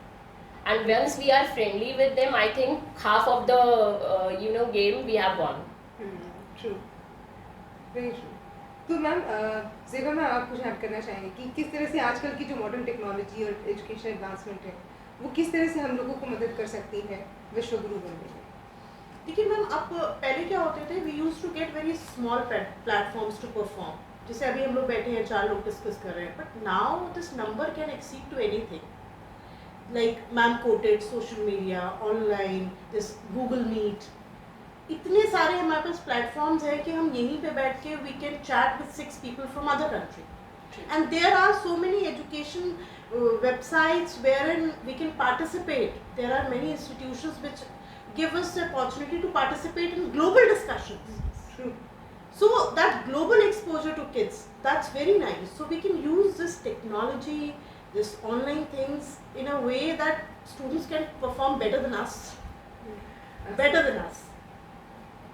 and once we are friendly with them, I think half of the game we have won. True, very true. तो ma'am Zeba ma'am, आप कुछ add करना चाहेंगे कि किस तरह से आजकल की जो मॉडर्न टेक्नोलॉजी और एजुकेशन एडवांसमेंट है वो किस तरह से हम लोगों को मदद कर सकती है विश्व गुरु बनने में? देखिए मैम, अब पहले क्या होते थे, we used to get very small platforms to perform, जैसे अभी हम लोग बैठे हैं 4 लोग डिस्कस कर रहे हैं, but now this number can exceed to anything. Like ma'am quoted social media, online, this Google Meet, इतने सारे हमारे पास प्लेटफॉर्म्स हैं कि हम यहीं पे बैठ के we can chat with 6 people from other country, and there are so many education websites wherein we can participate. There are many institutions which give us the opportunity to participate in global discussions. True. So that global exposure to kids, that's very nice. So we can use this technology, this online things in a way that students can perform better than us. Better than us.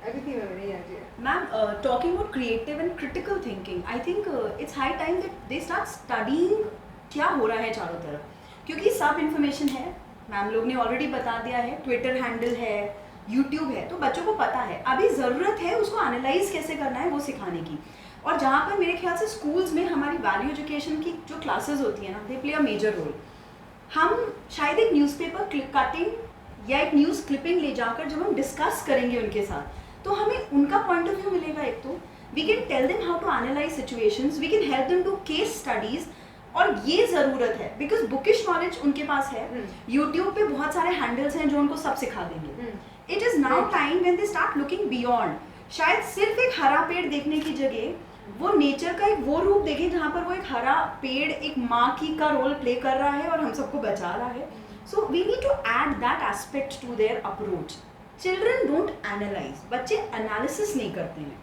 Everything ma'am नहीं आ गया। Ma'am, talking about creative and critical thinking, I think it's high time that they start studying क्या हो रहा है चारों तरफ, क्योंकि सब इन्फॉर्मेशन है, मैम लोग ने ऑलरेडी बता दिया है, ट्विटर हैंडल है, यूट्यूब है, तो बच्चों को पता है। अभी ज़रूरत है उसको एनालाइज कैसे करना है वो सिखाने की। और जहाँ पर मेरे ख्याल से स्कूल्स में हमारी वैल्यू एजुकेशन की जो क्लासेस होती है ना, they play a major role. हम शायद एक न्यूज़पेपर कटिंग या एक न्यूज़ क्लिपिंग ले जाकर जब हम डिस्कस करेंगे उनके साथ, तो हमें उनका पॉइंट ऑफ व्यू मिलेगा। एक तो we can tell them how to analyse situations, we can help them do case studies, और ये ज़रूरत है बिकॉज बुकिश नॉलेज उनके पास है। यूट्यूब पे बहुत सारे हैंडल्स हैं जो उनको सब सिखा देंगे। It is now time when they start looking beyond, शायद सिर्फ एक हरा पेड़ देखने की जगह वो नेचर का एक वो रूप देखें जहाँ पर वो एक हरा पेड़ एक माँ की का रोल प्ले कर रहा है और हम सबको बचा रहा है। So we need to add that aspect to their approach. Children don't analyse, बच्चे एनालिसिस नहीं करते हैं,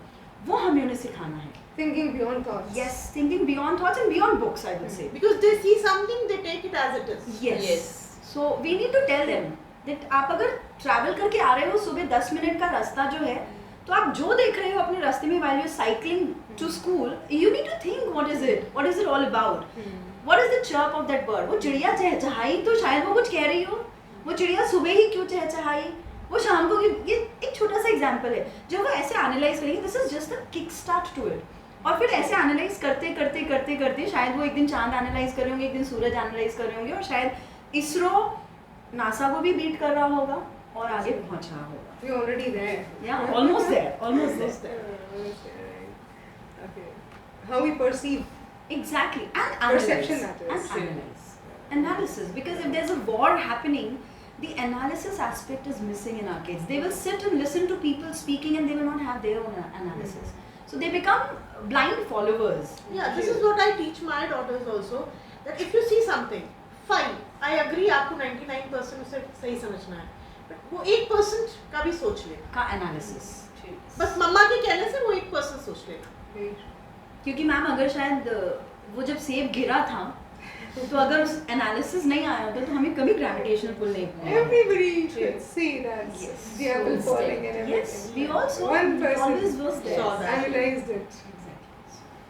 वो हमें उन्हें सिखाना है। Thinking beyond thoughts. Yes, thinking beyond thoughts and beyond books, I would say. Because they see something, they take it as it is. Yes. So we need to tell them that आप अगर travel करके आ रहे हो सुबह 10 minute का रास्ता जो है, तो आप जो देख रहे हो अपने रास्ते में while you're cycling to school, you need to think what is it all about? What is the chirp of that bird? वो चिड़िया चहचहाई तो शायद वो कुछ कह रही हो, वो चिड़िया सुबह ही क्यों चहचहाई, वो शाम को, ये एक छोटा सा एग्जाम्पल है। जब वो ऐसे एनालाइज करेंगे, this is just a kick start to it, और फिर ऐसे एनालाइज करते करते करते करते शायद वो एक दिन चांद एनालाइज कर रहे होंगे, एक दिन सूरज एनालाइज कर रहे होंगे, और शायद इसरो नासा को भी बीट कर रहा होगा और आगे पहुंच रहा होगा। We're already there. Yeah, almost there, almost there. Almost there. Okay. How we perceive. Exactly, and Perception analyze. matters. And analyze. Analysis, because if there's a war happening, the analysis aspect is missing in our kids. They will sit and listen to people speaking and they will not have their own analysis. So they become blind followers. Yeah, this is what I teach my daughters also. That if you see something, fine, I agree, आपको 99% उसे सही समझना है, but वो 1% का भी सोच ले, का एनालिसिस, बस मम्मा के कहने से वो 1% सोच लेना। क्योंकि मैम अगर शायद वो जब सेब गिरा था तो अगर उस एनालिसिस नहीं आया होता तो हमें कभी ग्रेविटेशनल पुल नहीं मिला। Everybody should see that. Yes. The apple falling and everything. Yes, we also One person always was there. saw that. analyzed it. Exactly.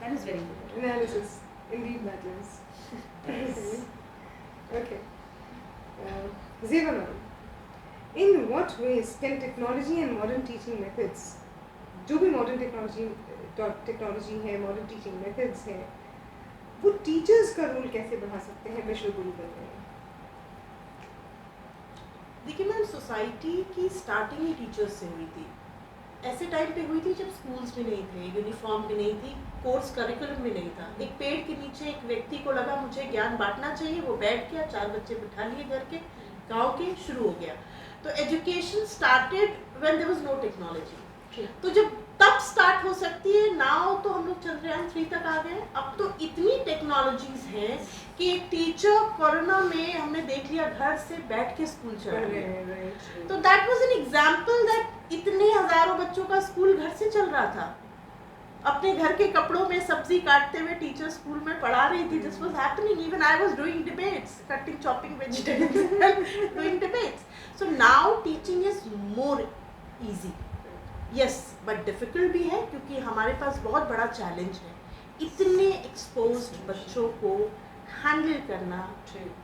That is very good. Analysis indeed matters. Okay. Zeva ma'am, in what ways can technology and modern teaching methods, जो भी modern technology है, modern teaching methods है, वो teachers का role कैसे बढ़ा सकते हैं विश्व गुरु बनने में? देखिए मैम, सोसाइटी की स्टार्टिंग ही टीचर्स से हुई थी। ऐसे टाइम पे हुई थी जब स्कूल्स भी नहीं थे, यूनिफॉर्म भी नहीं थी, कोर्स करिकुलम भी नहीं था। एक पेड़ के नीचे एक व्यक्ति को लगा मुझे ज्ञान बांटना चाहिए, वो बैठ गया, 4 बच्चे बिठा लिए घर के, गांव के, शुरू हो गया। तो education started when there was no technology. तो जब तब स्टार्ट हो सकती है, नाउ तो हम लोग चंद्रयान 3 तक आ गए। अब तो इतनी टेक्नोलॉजीज हैं कि एक टीचर कोरोना में हमने देख लिया घर से बैठ के स्कूल चल रहे हैं। तो that was an example that इतने हजारों बच्चों का स्कूल घर से चल रहा था। अपने घर के कपड़ों में सब्जी काटते हुए टीचर स्कूल में पढ़ा रही थी। This was happening, even I was doing debates, cutting chopping vegetables, doing debates. So now teaching is more easy, yes, but difficult भी है क्योंकि हमारे पास बहुत बड़ा चैलेंज है। इतने एक्सपोज्ड बच्चों को हैंडल करना,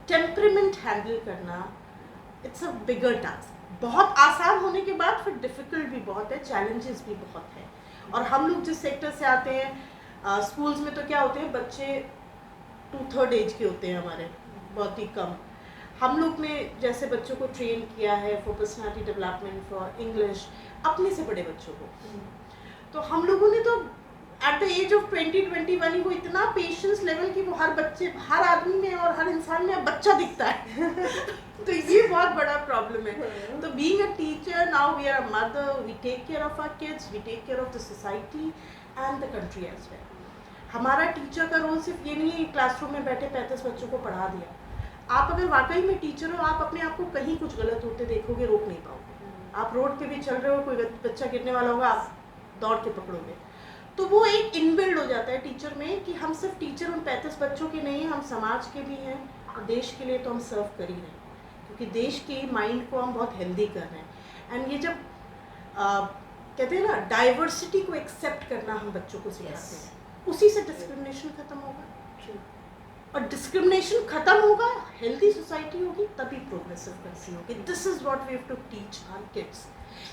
टेम्परामेंट हैंडल करना, इट्स अ बिगर टास्क. बहुत आसान होने के बाद फिर डिफिकल्ट भी बहुत है, चैलेंजेस भी बहुत है. और हम लोग जिस सेक्टर से आते हैं, स्कूल्स में तो क्या होते हैं, बच्चे 2/3 एज के होते हैं हमारे, बहुत ही कम. हम लोग ने जैसे बच्चों को ट्रेन किया है for personality development, for English, अपने से बड़े बच्चों को, तो हम लोगों ने तो एट द एज ऑफ 20-21 ही वो इतना पेशेंस लेवल कि वो हर बच्चे, हर आदमी में और हर इंसान में अब बच्चा दिखता है. तो ये बहुत बड़ा प्रॉब्लम है. तो being a teacher, now we are a mother, we take care of our kids, we take care of the society and the country as well. हमारा टीचर का रोल सिर्फ ये नहीं है क्लासरूम में बैठे 35 बच्चों को पढ़ा दिया. आप अगर वाकई में टीचर हो, आप अपने आप को कहीं कुछ गलत होते देखोगे, रोक नहीं पाओगे. आप रोड पे भी चल रहे हो, कोई बच्चा गिरने वाला होगा, आप दौड़ के पकड़ोगे. तो वो एक इनबिल्ड हो जाता है टीचर में कि हम सिर्फ टीचर उन 35 बच्चों के नहीं, हम समाज के भी हैं, और देश के लिए तो हम सर्व कर ही रहे हैं, क्योंकि देश के माइंड को हम बहुत हेल्दी कर रहे हैं. एंड ये जब कहते हैं ना, डाइवर्सिटी को एक्सेप्ट करना हम बच्चों को सिखाते हैं, उसी से डिस्क्रिमिनेशन खत्म होगा. और डिस्क्रिमिनेशन खत्म होगा, हेल्दी सोसाइटी होगी, तभी प्रोग्रेसिव कंट्री होगी. This is what we have to teach our kids.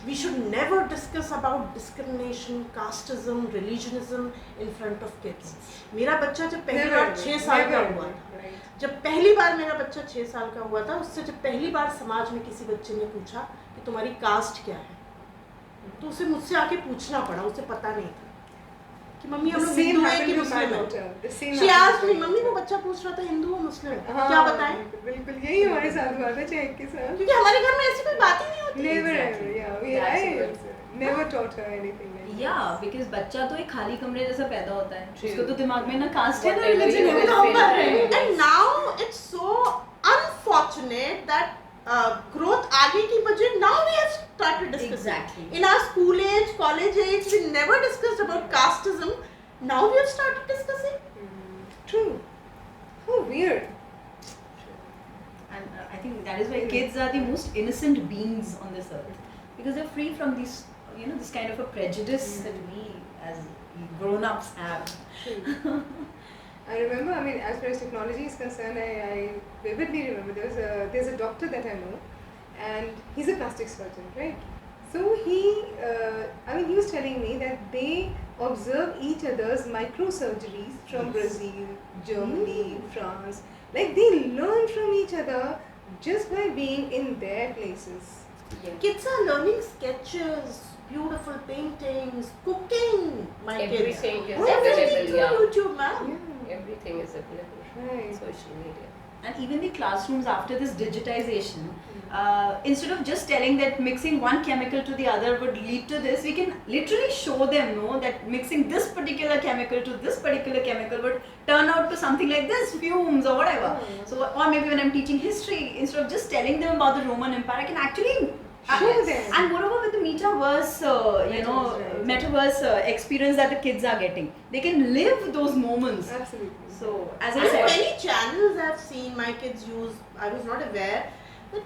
We should never discuss about discrimination, casteism, religionism in front of kids. मेरा बच्चा जब पहली बार 6 साल का हुआ था, जब पहली बार मेरा बच्चा 6 साल का हुआ था, उससे जब पहली बार समाज में किसी बच्चे ने पूछा कि तुम्हारी कास्ट क्या है, तो उसे मुझसे आके पूछना पड़ा. उसे पता नहीं था कि मम्मी हम लोग हिंदू हैं कि मुस्लिम हैं. She asked me, मम्मी वो बच्चा पूछ रहा था हिंदू और मुस्लिम, क्या बताएं? बिल्कुल यही हमारे साथ हुआ था चेक के साथ, क्योंकि हमारे घर में ऐसी कोई बात ही नहीं होती. never ever, yeah, I never taught her anything like that. या बिकॉज बच्चा तो एक खाली कमरे जैसा पैदा होता है, True. उसको तो दिमाग में ना कास्ट है ना Whatever रिलीजन you है, will तो हम feel कर रहे हैं. like. And now it's so unfortunate that growth आगे की बजाय now we have started discussing. Exactly. In our school age, college age, we never discussed about casteism. Now we have started discussing. True. How weird. And I think that is why kids are the most innocent beings on this earth, because they're free from this, you know, this kind of a prejudice that we as grown-ups have. True. I remember, I mean, as far as technology is concerned, I vividly remember there's a doctor that I know, and he's a plastic surgeon, right? So he was telling me that they observe each other's microsurgeries from Brazil, Germany, France. Like they learn from each other just by being in their places. Kids are learning sketches, beautiful paintings, cooking. My Everything kids. is Everything available, through yeah. YouTube, ma'am. Everything is available. Right. Social media. And even the classrooms after this digitization, instead of just telling that mixing one chemical to the other would lead to this, we can literally show them, no, that mixing this particular chemical to this particular chemical would turn out to something like this, fumes or whatever. So, or maybe when I'm teaching history, instead of just telling them about the Roman Empire, I can actually Show them. And moreover, with the metaverse, metaverse experience that the kids are getting, they can live those moments. Absolutely. So, as I And said, many channels I've seen my kids use. I was not aware that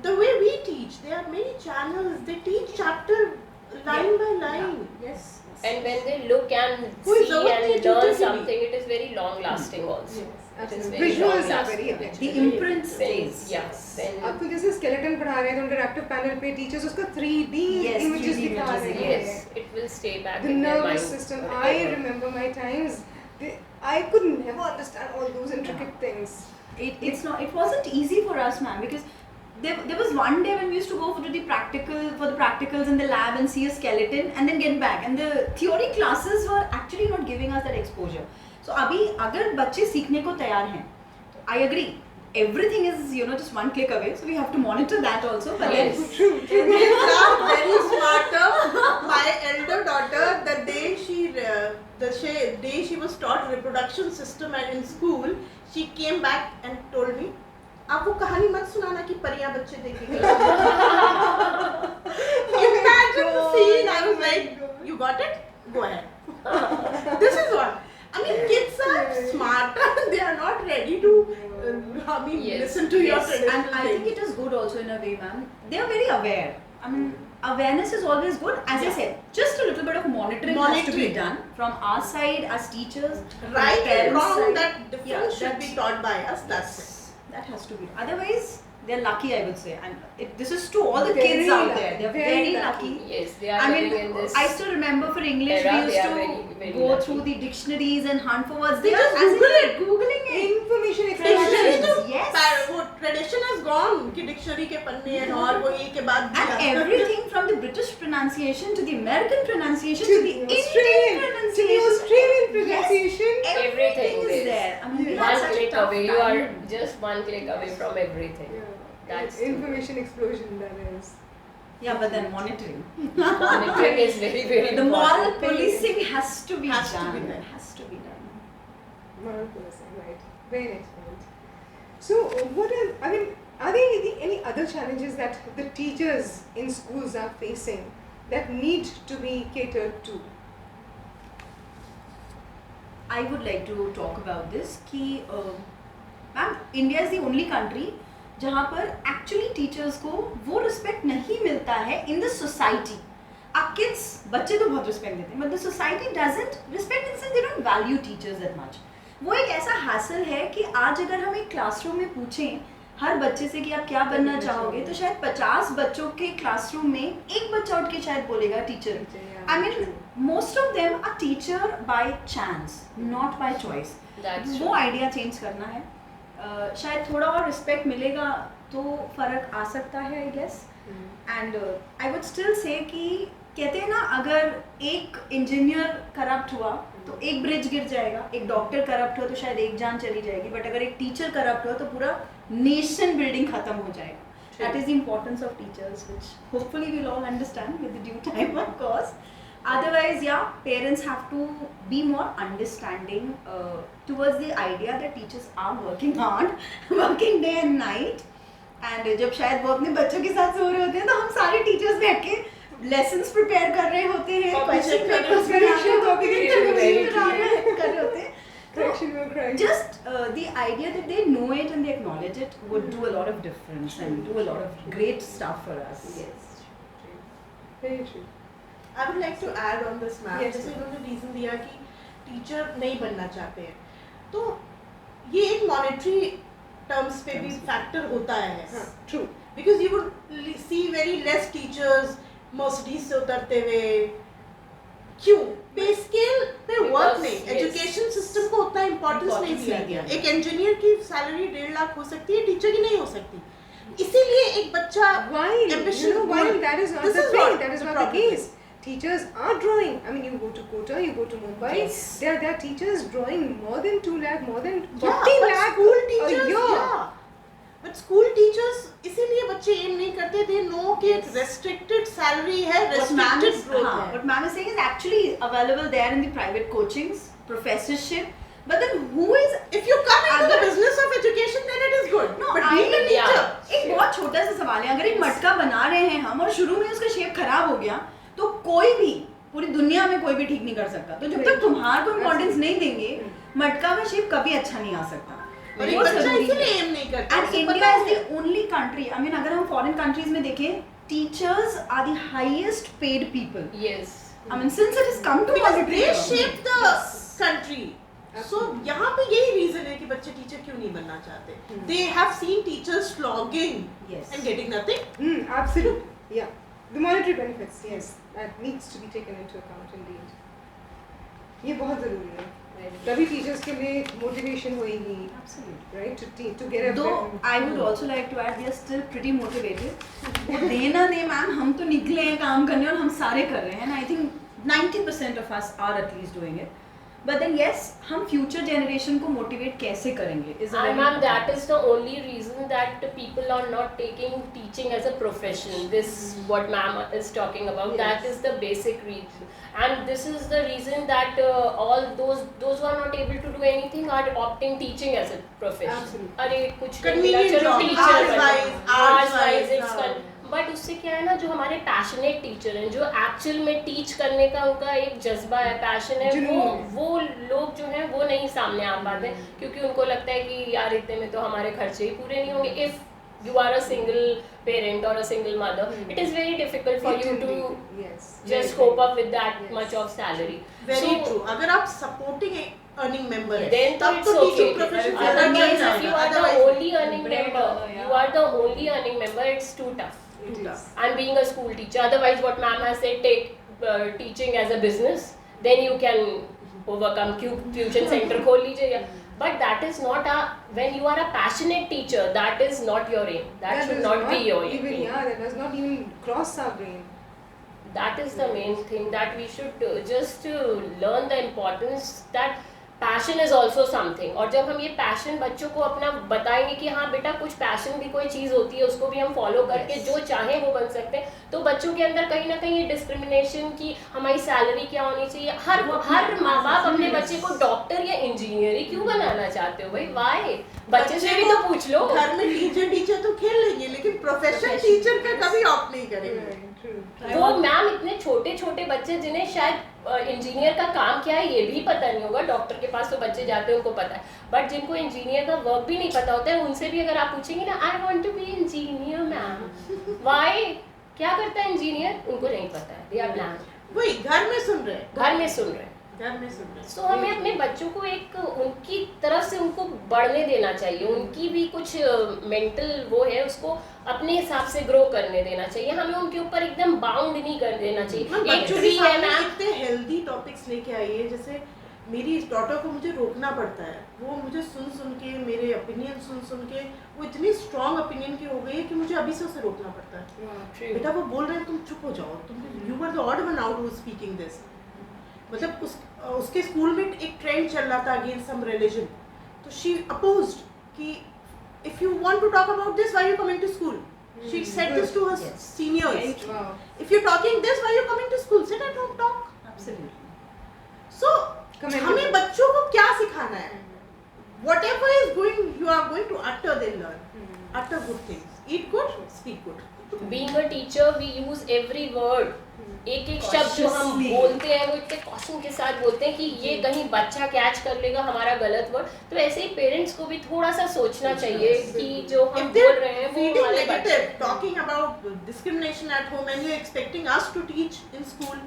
the way we teach, there are many channels. They teach chapter line by line. yes. And when they look and Who is see our and teacher learn to be? something, it is very long lasting also. Yes, It is absolutely. very Visuals are long-lasting. very effective. The imprint When- stays. Yes. When आपको जैसे skeleton पढ़ा रहे हैं तो interactive panel पे teachers उसका 3D Yes, images 3D दिखा रहे images, हैं. yes, it will stay back The in their mind. nervous system. I forever. remember my times. I could never understand all those intricate things. It wasn't easy for us, ma'am, because there was one day when we used to go for the practicals in the lab and see a skeleton and then get back, and the theory classes were actually not giving us that exposure. So अभी अगर बच्चे सीखने को तैयार हैं, I agree. Everything is, just one click away, so we have to monitor that also. But Yes. Kids are very smarter. My elder daughter, the day she was taught reproduction system and in school, she came back and told me, आप वो कहानी मत सुनाना कि परियां बच्चे देखेंगे. Imagine the scene. I was like, you got it? Go ahead. This is what. I mean, kids are smarter. They are not ready to, Yes. listen to your yes, traditional and I think it is good also in a way, ma'am. They are very aware. I mean, awareness is always good. As I said, just a little bit of monitoring has to be Monitoring. done from our side as teachers, Right and parents' wrong, side. that difference should that- be taught by us. That's it. That has to be. Otherwise, they're lucky, I would say. And this is to all the They're kids really out lucky. there. They're Very very lucky. lucky. Yes, they are I living mean, in this. I still remember for English era, we they used are to very, very go lucky. through the dictionaries and hunt for words. They They are just as if Google they're googling it. Information dictionary explosion. तो Yes. वो tradition has gone कि dictionary के पन्ने हैं और वो एक के बाद And everything from the British pronunciation to the American pronunciation to the Australian, Indian to the pronunciation. Australian pronunciation. Yes, Everything everything is is. there. I mean, we Yeah. had One such a click tough away, you are time. just one click away from everything. Yeah. That's true. Information explosion, that is. Yeah, but then monitoring. Monitoring is very, very The moral important. policing has to be Has to done. be done. Has to be done. Moral policing, right. Very next point. So, what are there any other challenges that the teachers in schools are facing that need to be catered to? I would like to talk about this कि ma'am India is the only country जहाँ पर actually teachers को वो respect नहीं मिलता है in the society. Our kids, बच्चे तो बहुत रिस्पेक्ट देते हैं, but the society doesn't respect in sense they don't value teachers that much. वो एक ऐसा हासिल है कि आज अगर हम एक क्लासरूम में पूछें हर बच्चे से कि आप क्या बनना चाहोगे, तो शायद 50 बच्चों के क्लासरूम में एक बच्चा उठ के शायद बोलेगा teacher. I mean most of them are teacher by chance, not by choice. That's वो true. आइडिया चेंज करना है. शायद थोड़ा और रिस्पेक्ट मिलेगा तो फर्क आ सकता है, I guess. And I would still say कि कहते हैं ना, अगर एक इंजीनियर करप्ट हुआ तो एक ब्रिज गिर जाएगा, एक डॉक्टर करप्ट हुआ तो शायद एक जान चली जाएगी, बट अगर एक टीचर करप्ट हुआ तो पूरा नेशन बिल्डिंग खत्म हो जाएगा. That is the importance of teachers which hopefully we'll all understand with the due time, of course. Otherwise, yeah, parents have to be more understanding towards the idea that teachers are working hard, working day and night. And जब शायद वो अपने बच्चों के साथ सो रहे होते हैं तो हम सारे टीचर्स बैठ के lessons prepare कर रहे होते हैं, Copy question check कर papers रहे बना रहे copy होते हैं, check कर रहे correction कर रहे होते हैं. Correction work, right. Just the idea that they know it and they acknowledge it would do a lot of difference and do a lot of great stuff for us. Yes. Very true. I would like to add on this, ma'am. Yes, जैसे ma'am. इन्होंने reason दिया कि teacher नहीं बनना चाहते हैं, तो ये एक मॉनेटरी टर्म्स पे भी फैक्टर होता है. हाँ, true. Because you would see very less teachers Mercedes से उतरते हुए. क्यों? पे स्केल पे वर्क Because, नहीं, yes. एजुकेशन सिस्टम को उतना इम्पोर्टेंस नहीं Importance दिया नहीं गया. दिया. एक इंजीनियर की सैलरी 1.5 लाख हो सकती है, टीचर की नहीं हो सकती. इसीलिए एक बच्चा While, ambition you know, while goal. that is not This the is thing, what that is the not the problem case. Teachers are drawing. I mean, you go to Kota, you go to Mumbai. Yes. There are teachers drawing more than 2 lakh, more than 40 Yeah, but lakh school a teachers, year. yeah. But school teachers इसीलिए बच्चे M नहीं करते. They know कि एक restricted salary है, What ma'am restricted is, growth है. what ma'am is saying is actually available there in the private coachings, professorship. But then who is If you come into the Other- business of education, then it is good. No, But I being a mean, teacher, yeah. एक बहुत छोटा सा सवाल है. अगर एक मटका बना रहे हैं हम और शुरू में उसका शेप खराब हो गया तो कोई भी पूरी दुनिया में कोई भी ठीक नहीं कर सकता. तो जब तक तुम्हारे को इम्पोर्टेंस नहीं देंगे मटका का शेप कभी अच्छा नहीं आ सकता. और एक बहुत बच्चा जरूरी इसीलिए है. एम नहीं करता. And उसे India पता is है. the only country. I mean, अगर हम foreign countries में देखें, teachers are the highest paid people. Yes. I mean, since it has come to Because monetary they terms. shape the country. So यहाँ पे यही reason है कि बच्चे टीचर क्यों नहीं बनना चाहते. They have seen teachers flogging Yes. and getting nothing. Absolutely. Yeah. The monetary benefits, yes, that needs to be taken into account indeed. ये बहुत जरूरी है. तभी टीचर्स के लिए मोटिवेशन होएगी, Absolutely. right? To get a Though better- I would also like to add, we are still pretty motivated. वो देना दे मैम, हम तो निकले हैं काम करने और हम सारे कर रहे हैं. And I think 90% of us are at least doing it. But then yes, हम future generation को motivate कैसे करेंगे? Is a very And ma'am, that important is the only reason that people are not taking teaching as a profession. This what ma'am is talking about. Yes. That is the basic reason, and this is the reason that all those who are not able to do anything are opting teaching as a profession. Absolutely. अरे कुछ नहीं मिला, Convenient चलो job, teacher hours बनो. wise, Hours hours wise, wise, it's हाँ. fun. But उससे क्या है ना, जो हमारे पैशनेट टीचर हैं, जो एक्चुअल में टीच करने का उनका एक जज्बा है, पैशन है, वो लोग जो हैं वो नहीं सामने आ पाते, क्योंकि उनको लगता है कि यार इतने में तो हमारे खर्चे ही पूरे नहीं होंगे. If you are a single parent or a single mother, it is very difficult for It you will to be, yes. just cope up with that much of salary. Very So, true. अगर आप supporting earning member है, then तब it's तो teaching okay. profession Otherwise, से Otherwise, चल if you जाएगा. are the Otherwise, only earning learning member, it's too tough. It is. And being a school teacher, otherwise what ma'am has said, take teaching as a business, then you can overcome tuition center खोल लीजिए. But that is not when you are a passionate teacher, that is not your aim. That should does not be your even, aim. yeah, that does not even cross our brain. That is the main thing, that we should just learn the importance that passion is also something. और जब हम ये passion बच्चों को अपना बताएंगे कि हाँ बेटा कुछ पैशन भी कोई चीज़ होती है, उसको भी हम फॉलो करके जो चाहें वो बन सकते हैं, तो बच्चों के अंदर कहीं ना कहीं ये डिस्क्रिमिनेशन की हमारी सैलरी क्या होनी चाहिए. हर माँ बाप अपने बच्चे को डॉक्टर या इंजीनियर ही क्यों बनाना चाहते हो भाई? वाई? बच्चे से भी तो पूछ लो. घर में टीचर तो खेल लेंगे, लेकिन प्रोफेशनल टीचर का कभी ऑप्ट नहीं करेंगे. वो मैम इतने छोटे छोटे बच्चे जिन्हें शायद इंजीनियर का काम क्या है ये भी पता नहीं होगा. डॉक्टर के पास तो बच्चे जाते हैं, उनको पता है, बट जिनको इंजीनियर का वर्क भी नहीं पता होता है, उनसे भी अगर आप पूछेंगे ना, I want to be engineer ma'am, why, क्या करता है इंजीनियर, उनको नहीं पता है. They are blank. वही घर में सुन रहे सो हमें अपने बच्चों को एक उनकी तरफ से उनको बढ़ने देना चाहिए. उनकी भी कुछ मेंटल वो है, उसको अपने हिसाब से ग्रो करने देना चाहिए. हमें उनके ऊपर एकदम बाउंड नहीं कर देना चाहिए. एक बच्चों ट्री के है सामने मैम, इतने हेल्दी टॉपिक्स लेके आई है. जैसे मेरी डॉटर को मुझे रोकना पड़ता है, वो मुझे सुन के, मेरे ओपिनियन सुन के वो इतनी स्ट्रॉन्ग ओपिनियन की हो गई है कि मुझे अभी से उसे रोकना पड़ता है. बेटा वो बोल रहे हैं, तुम चुप हो जाओ, तुम you are the odd one out who is speaking this. मतलब उसके स्कूल में एक ट्रेंड चल रहा था अगेंस्ट सम रिलीजन, तो शी अपोज्ड कि if you want to talk about this, why you coming to school. She said this to her seniors. Wow. If you're talking this, why are you coming to school? Sit at home, talk. Absolutely. So, Commendable. हमें बच्चों को क्या सिखाना है? Whatever is going, you are going to utter, they learn. Utter good things. Eat good, speak good. Being a teacher we use every word. एक एक शब्द जो हम Cautiously. बोलते हैं वो इतने कॉशन के साथ बोलते हैं कि ये कहीं बच्चा कैच कर लेगा हमारा गलत वर्ड. तो ऐसे ही पेरेंट्स को भी थोड़ा सा सोचना चाहिए कि जो हम If बोल they're रहे हैं वो feeding हमारे बच्चे. negative, talking about discrimination at home, and you're expecting us to teach in school,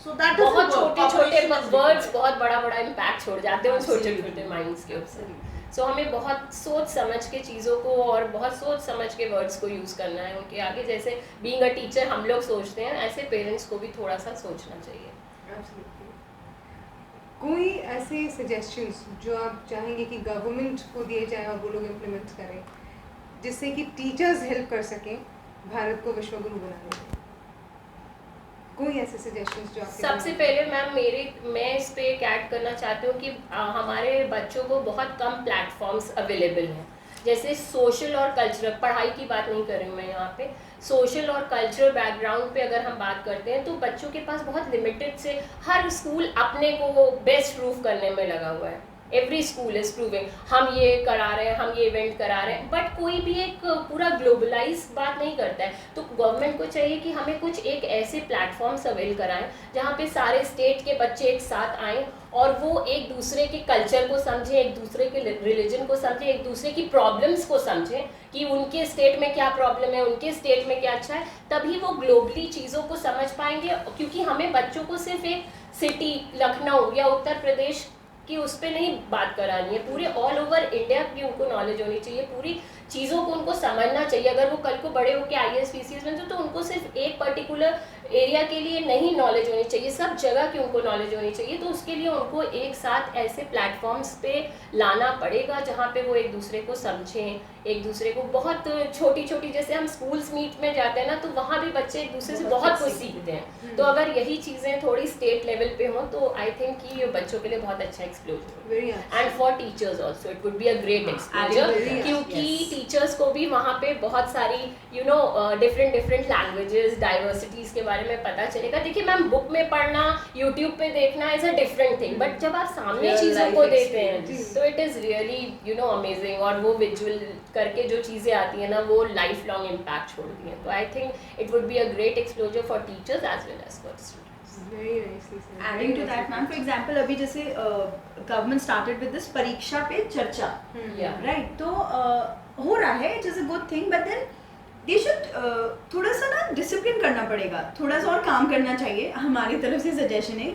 so that doesn't बहुत work. छोटे छोटे Population is वर्ड्स different. बहुत बड़ा बड़ा इम्पैक्ट छोड़ जाते हैं उन छोटे Absolutely. छोटे माइंड्स के ऊपर. सो हमें बहुत सोच समझ के चीज़ों को और बहुत सोच समझ के वर्ड्स को यूज़ करना है उनके आगे. जैसे बीइंग अ टीचर हम लोग सोचते हैं, ऐसे पेरेंट्स को भी थोड़ा सा सोचना चाहिए. Absolutely. कोई ऐसे सजेशंस जो आप चाहेंगे कि गवर्नमेंट को दिए जाए और वो लोग इम्प्लीमेंट करें, जिससे कि टीचर्स हेल्प कर सकें भारत को विश्वगुरु बनाने में? कोई ऐसे सजेशंस जो आपके सबसे पहले मैम मैं इस पे एक ऐड करना चाहती हूँ कि हमारे बच्चों को बहुत कम प्लेटफॉर्म्स अवेलेबल हैं. जैसे सोशल और कल्चरल, पढ़ाई की बात नहीं कर रही हूँ मैं यहाँ पे, सोशल और कल्चरल बैकग्राउंड पे अगर हम बात करते हैं तो बच्चों के पास बहुत लिमिटेड से, हर स्कूल अपने को बेस्ट प्रूफ करने में लगा हुआ है. एवरी स्कूल इज प्रूविंग हम ये करा रहे हैं, हम ये इवेंट करा रहे हैं, बट कोई भी एक पूरा ग्लोबलाइज बात नहीं करता है. तो गवर्नमेंट को चाहिए कि हमें कुछ एक ऐसे प्लेटफॉर्म्स अवेल कराएं जहाँ पे सारे स्टेट के बच्चे एक साथ आएं और वो एक दूसरे के कल्चर को समझें, एक दूसरे के रिलीजन को समझें, एक दूसरे की प्रॉब्लम्स को समझें कि उनके स्टेट में क्या प्रॉब्लम है, उनके स्टेट में क्या अच्छा है. तभी वो ग्लोबली चीज़ों को समझ पाएंगे. क्योंकि हमें बच्चों को सिर्फ एक सिटी लखनऊ या उत्तर प्रदेश कि उस पर नहीं बात करानी है, पूरे ऑल ओवर इंडिया की उनको नॉलेज होनी चाहिए, पूरी चीज़ों को उनको समझना चाहिए. अगर वो कल को बड़े होकर IAS PCS बनते तो उनको सिर्फ एक पर्टिकुलर एरिया के लिए नहीं नॉलेज होनी चाहिए, सब जगह की उनको नॉलेज होनी चाहिए. तो उसके लिए उनको एक साथ ऐसे प्लेटफॉर्म्स पे लाना पड़ेगा जहाँ पे वो एक दूसरे को समझें, एक दूसरे को बहुत छोटी छोटी, जैसे हम स्कूल्स मीट में जाते हैं ना, तो वहाँ भी बच्चे एक दूसरे से बहुत कुछ सीखते हैं. तो अगर यही चीज़ें थोड़ी स्टेट लेवल पे हों तो आई थिंक कि ये बच्चों के लिए बहुत अच्छा एक्सप्लोजर Very है. And for teachers also it would be a great एक्सप्लोजर, Yes. क्योंकि टीचर्स को भी वहाँ पे बहुत सारी डिफरेंट लैंग्वेजेस, डाइवर्सिटीज़ के बारे में पता चलेगा. देखिए मैम, बुक में पढ़ना, यूट्यूब पे देखना is a different thing, but जब आप सामने Real चीज़ों life को देते हैं experience. तो इट इज़ रियली अमेजिंग. और वो विजुअल करके जो चीज़ें आती हैं ना, वो लाइफ लॉन्ग इम्पैक्ट छोड़ती हैं. तो I think it would be a great exposure for teachers as well as for students. Very nicely said. Adding to that, ma'am, for example अभी जैसे गवर्नमेंट स्टार्टेड विद दिस परीक्षा पे चर्चा, Yeah. Right? तो हो रहा है, it is a good thing, but then they should थोड़ा सा ना डिसिप्लिन करना पड़ेगा, थोड़ा सा और काम करना चाहिए. हमारी तरफ से सजेशन है,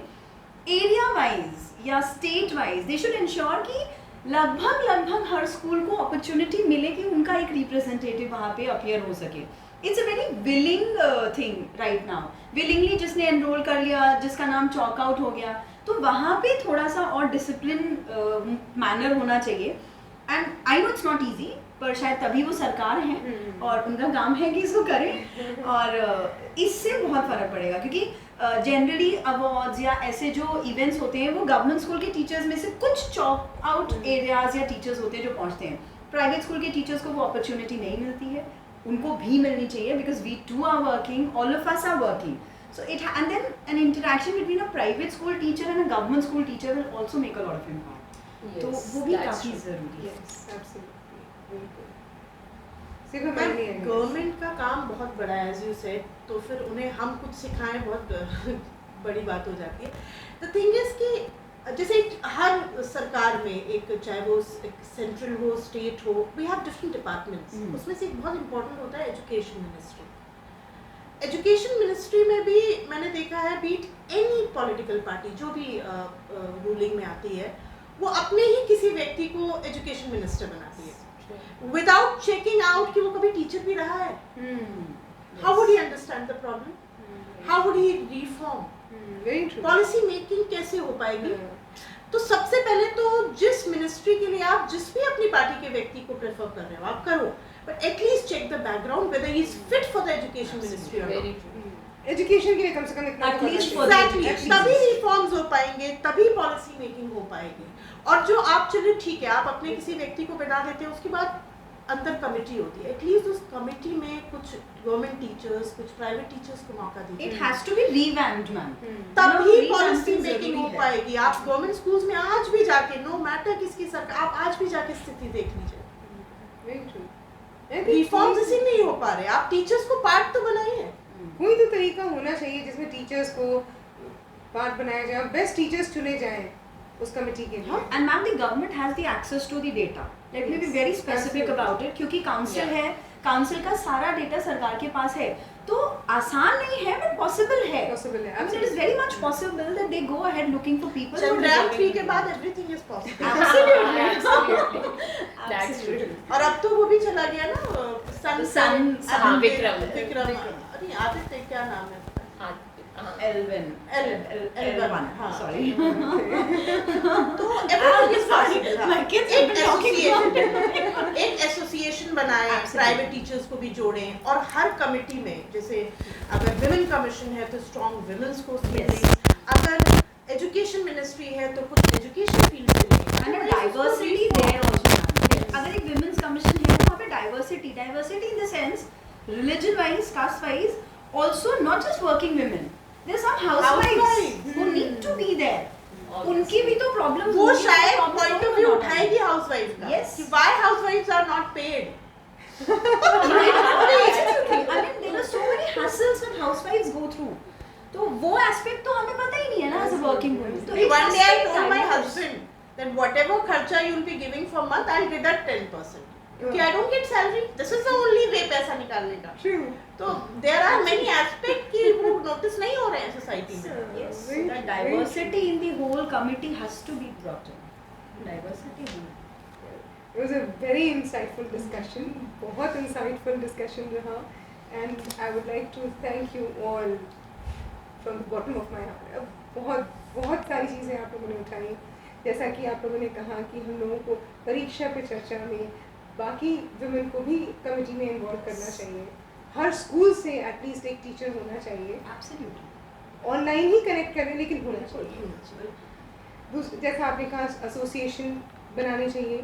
एरिया वाइज या state wise they should ensure कि लगभग हर स्कूल को अपॉर्चुनिटी मिले कि उनका एक रिप्रेजेंटेटिव वहाँ पे अपीयर हो सके. It's a very willing thing right now. Willingly जिसने एनरोल कर लिया, जिसका नाम चॉक आउट हो गया, तो वहाँ पे थोड़ा सा और डिसिप्लिन मैनर होना चाहिए. And I know it's not easy, पर शायद तभी वो सरकार हैं और उनका काम है कि इसको करें. और इससे बहुत फ़र्क पड़ेगा, क्योंकि जनरली अवार्ड्स या ऐसे जो इवेंट्स होते हैं वो गवर्नमेंट स्कूल के टीचर्स में से कुछ चॉक आउट एरियाज या टीचर्स होते हैं जो पहुंचते हैं. प्राइवेट स्कूल के टीचर्स को वो अपॉर्चुनिटी नहीं मिलती है, उनको भी मिलनी चाहिए, because we too are working, all of us are working. So and then an interaction between a private school teacher and a government school teacher will also make a lot of impact. तो वो भी काफी जरूरी है. Yes, absolutely. बिल्कुल. सिर्फ हमारे लिए नहीं. गवर्नमेंट का काम बहुत बड़ा है, एज यू सेड, तो फिर उन्हें हम कुछ सिखाएं बहुत बड़ी बात हो जाती है. द थिंग इज कि जैसे हर सरकार में एक, चाहे वो सेंट्रल हो, स्टेट हो, वी हैव डिफरेंट डिपार्टमेंट्स. उसमें से एक बहुत इंपॉर्टेंट होता है एजुकेशन मिनिस्ट्री. एजुकेशन मिनिस्ट्री में भी मैंने देखा है, बीट एनी पॉलिटिकल पार्टी जो भी रूलिंग में आती है, वो अपने ही किसी व्यक्ति को एजुकेशन मिनिस्टर बनाती है विदाउट चेकिंग आउट कि वो कभी टीचर भी रहा है. How would he understand the problem? How would he reform? Policy making कैसे हो पाएगी? तो सबसे पहले तो जिस मिनिस्ट्री के लिए आप जिस भी अपनी पार्टी के व्यक्ति को प्रेफर कर रहे हो आप करो, but at least check the background whether he is fit for the education ministry or not. Education के लिए कम से कम इतना At least for Exactly. At least. तभी रिफॉर्म्स हो पाएंगे, तभी पॉलिसी मेकिंग हो पाएगी. और जो आप चलिए ठीक है, आप अपने किसी व्यक्ति को बना देते हैं, उसके बाद अंदर कमेटी होती है. एटलीस्ट उस कमेटी में कुछ गवर्नमेंट टीचर्स, कुछ प्राइवेट टीचर्स को मौका दीजिए. It has to be revamped, ma'am. तभी You know, policy revamping making हो जरूरी है. पाएगी. आप गवर्नमेंट स्कूल्स में आज भी जाके, नो मैटर किसकी सरकार, आप आज भी जाके स्थिति देख लीजिए. Very true. रिफॉर्म्स इसी नहीं हो पा रहे. आप टीचर्स को पार्ट तो बनाइए. कोई तो तरीका होना चाहिए जिसमें टीचर्स को पार्ट बनाया जाए, बेस्ट टीचर्स चुने जाएं उस कमेटी के लिए. And ma'am, the government has the access to the data. Let me be Yes, very specific absolutely. about it, क्योंकि काउंसिल Yeah. है, काउंसिल का सारा डेटा सरकार के पास है. तो आसान नहीं है, but possible है. Possible है, I mean, it is very much possible that they go ahead looking for people. who are Chandrayaan deserving 3 के to बाद be. Everything is possible. Absolutely. That's Absolutely. true. और अब तो वो भी चला गया ना, सन हाँ, विक्रम. विक्रम. अरे आदित्य क्या नाम है? L1. L1, हाँ. Sorry. तो everything is possible. My kids have been talking about it. एक एसोसिएशन बनाएं, Absolutely. प्राइवेट टीचर्स को भी जोड़ें, और हर कमिटी में, जैसे अगर विमेन कमीशन है तो स्ट्रॉन्ग विमेंस को Yes. अगर एजुकेशन मिनिस्ट्री है तो कुछ एजुकेशन फील्ड से लें. And a diversity there also, ma'am. अगर एक women's commission है तो वहाँ पे diversity in the sense religion wise, caste wise, also not just working women. There are some housewives Housewives. who need to be there. उनकी भी तो problem वो शायद पॉइंट ऑफ व्यू उठाएगी हाउसवाइफ का Yes. कि व्हाई हाउसवाइफ्स are not paid. I mean, there are so many hassles that housewives go through. तो वो एस्पेक्ट तो हमें पता ही नहीं है ना एज अ वर्किंग वुमन. तो One day I told my husband that whatever खर्चा you will be giving for month, I'll deduct 10%. क्योंकि I don't get salary. This is the only way पैसा निकालने का. True. तो there are many aspects कि वो notice नहीं हो रहे हैं सोसाइटी में. yes, Very the true, diversity in the whole committee has to be brought in. Diversity. It was a very insightful discussion. बहुत insightful discussion रहा. And I would like to thank you all from the bottom of my heart. बहुत सारी चीज़ें आप लोगों ने उठाई. जैसा कि आप लोगों ने कहा कि हम लोगों को परीक्षा पे चर्चा में बाकी वुमेन को भी कमेटी में इन्वॉल्व करना चाहिए. हर स्कूल से एटलीस्ट एक टीचर होना चाहिए. Absolutely. ऑनलाइन ही कनेक्ट करें लेकिन होना चाहिए. जैसा आपने कहा एसोसिएशन बनाने चाहिए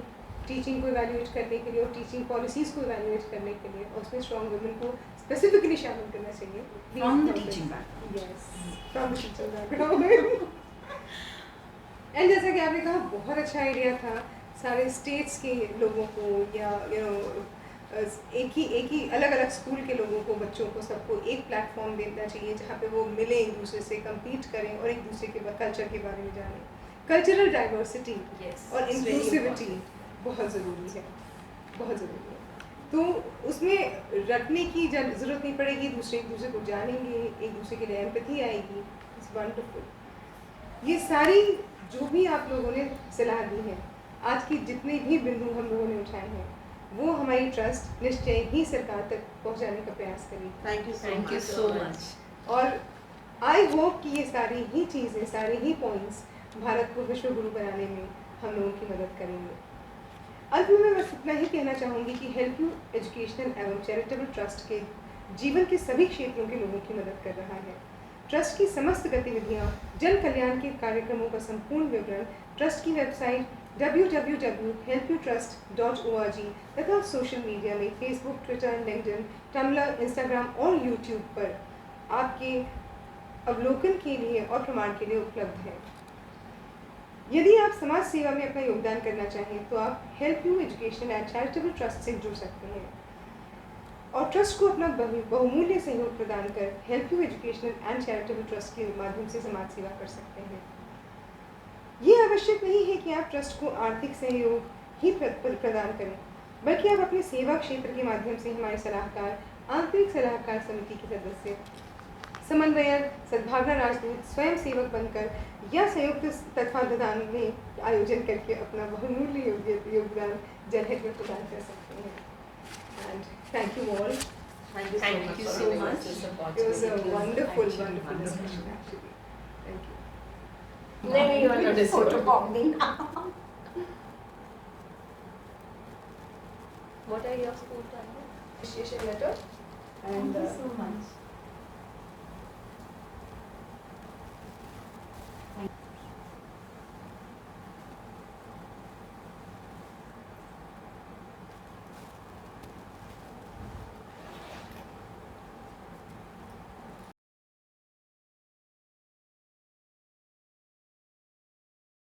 टीचिंग को इवैल्यूएट करने के लिए और टीचिंग पॉलिसीज़ को इवैल्यूएट करने के लिए, और उसमें स्ट्रॉन्ग वुमेन को स्पेसिफिकली शामिल करना चाहिए. From the teaching background. Yes, from the teaching background. And जैसा कि आपने कहा बहुत अच्छा आइडिया था सारे स्टेट्स के लोगों को या एक ही अलग अलग स्कूल के लोगों को, बच्चों को, सबको एक प्लेटफॉर्म देना चाहिए जहाँ पे वो मिले, एक दूसरे से compete करें और एक दूसरे के कल्चर के बारे में जानें. कल्चरल डाइवर्सिटी Yes, और it's very इंक्लूसिविटी बहुत ज़रूरी है, बहुत ज़रूरी है. तो उसमें रखने की ज़रूरत नहीं पड़ेगी. एक दूसरे को जानेंगे, एक दूसरे के लिए एम्पैथी आएगी. It's wonderful. ये सारी जो भी आप लोगों ने सलाह दी है आज की जितने भी बिंदु हम लोगों ने उठाए हैं वो हमारी ट्रस्ट निश्चय ही सरकार तक पहुंचाने का प्रयास करेगी। Thank you so much. और आई होप कि ये सारी ही चीज़ें, सारे ही पॉइंट्स भारत को विश्व गुरु बनाने में हम लोगों की मदद करेंगे। अंत में मैं बस इतना ही कहना चाहूँगी कि हेल्प यू एजुकेशनल एवं चैरिटेबल ट्रस्ट के जीवन के सभी क्षेत्रों के लोगों की मदद कर रहा है। ट्रस्ट की समस्त गतिविधियाँ, जन कल्याण के कार्यक्रमों का संपूर्ण विवरण ट्रस्ट की वेबसाइट www.helpyoutrust.org तथा सोशल मीडिया में Facebook, Twitter, LinkedIn, Tumblr, Instagram और यूट्यूब पर आपके अवलोकन के लिए और प्रमाण के लिए उपलब्ध है। यदि आप समाज सेवा में अपना योगदान करना चाहें तो आप help you educational and charitable trust से जुड़ सकते हैं और ट्रस्ट को अपना बहुमूल्य सहयोग प्रदान कर help you educational and charitable trust के माध्यम से समाज सेवा कर सकते हैं। ये आवश्यक नहीं है कि आप ट्रस्ट को आर्थिक सहयोग ही प्रदान करें, बल्कि आप अपने सेवा क्षेत्र के माध्यम से हमारे सलाहकार, आंतरिक सलाहकार समिति के सदस्य, समन्वयक, सद्भावना राजदूत, स्वयं सेवक बनकर या संयुक्त तत्वावधान में आयोजन करके अपना बहुमूल्य योगदान जनहित में प्रदान कर सकते हैं। And thank you all. Thank you so Thank much. you so so much. much. It was a wonderful discussion actually. Thank you. नहीं, you are not Photobombing. What are your school timings? Appreciation letter and Thank you so much.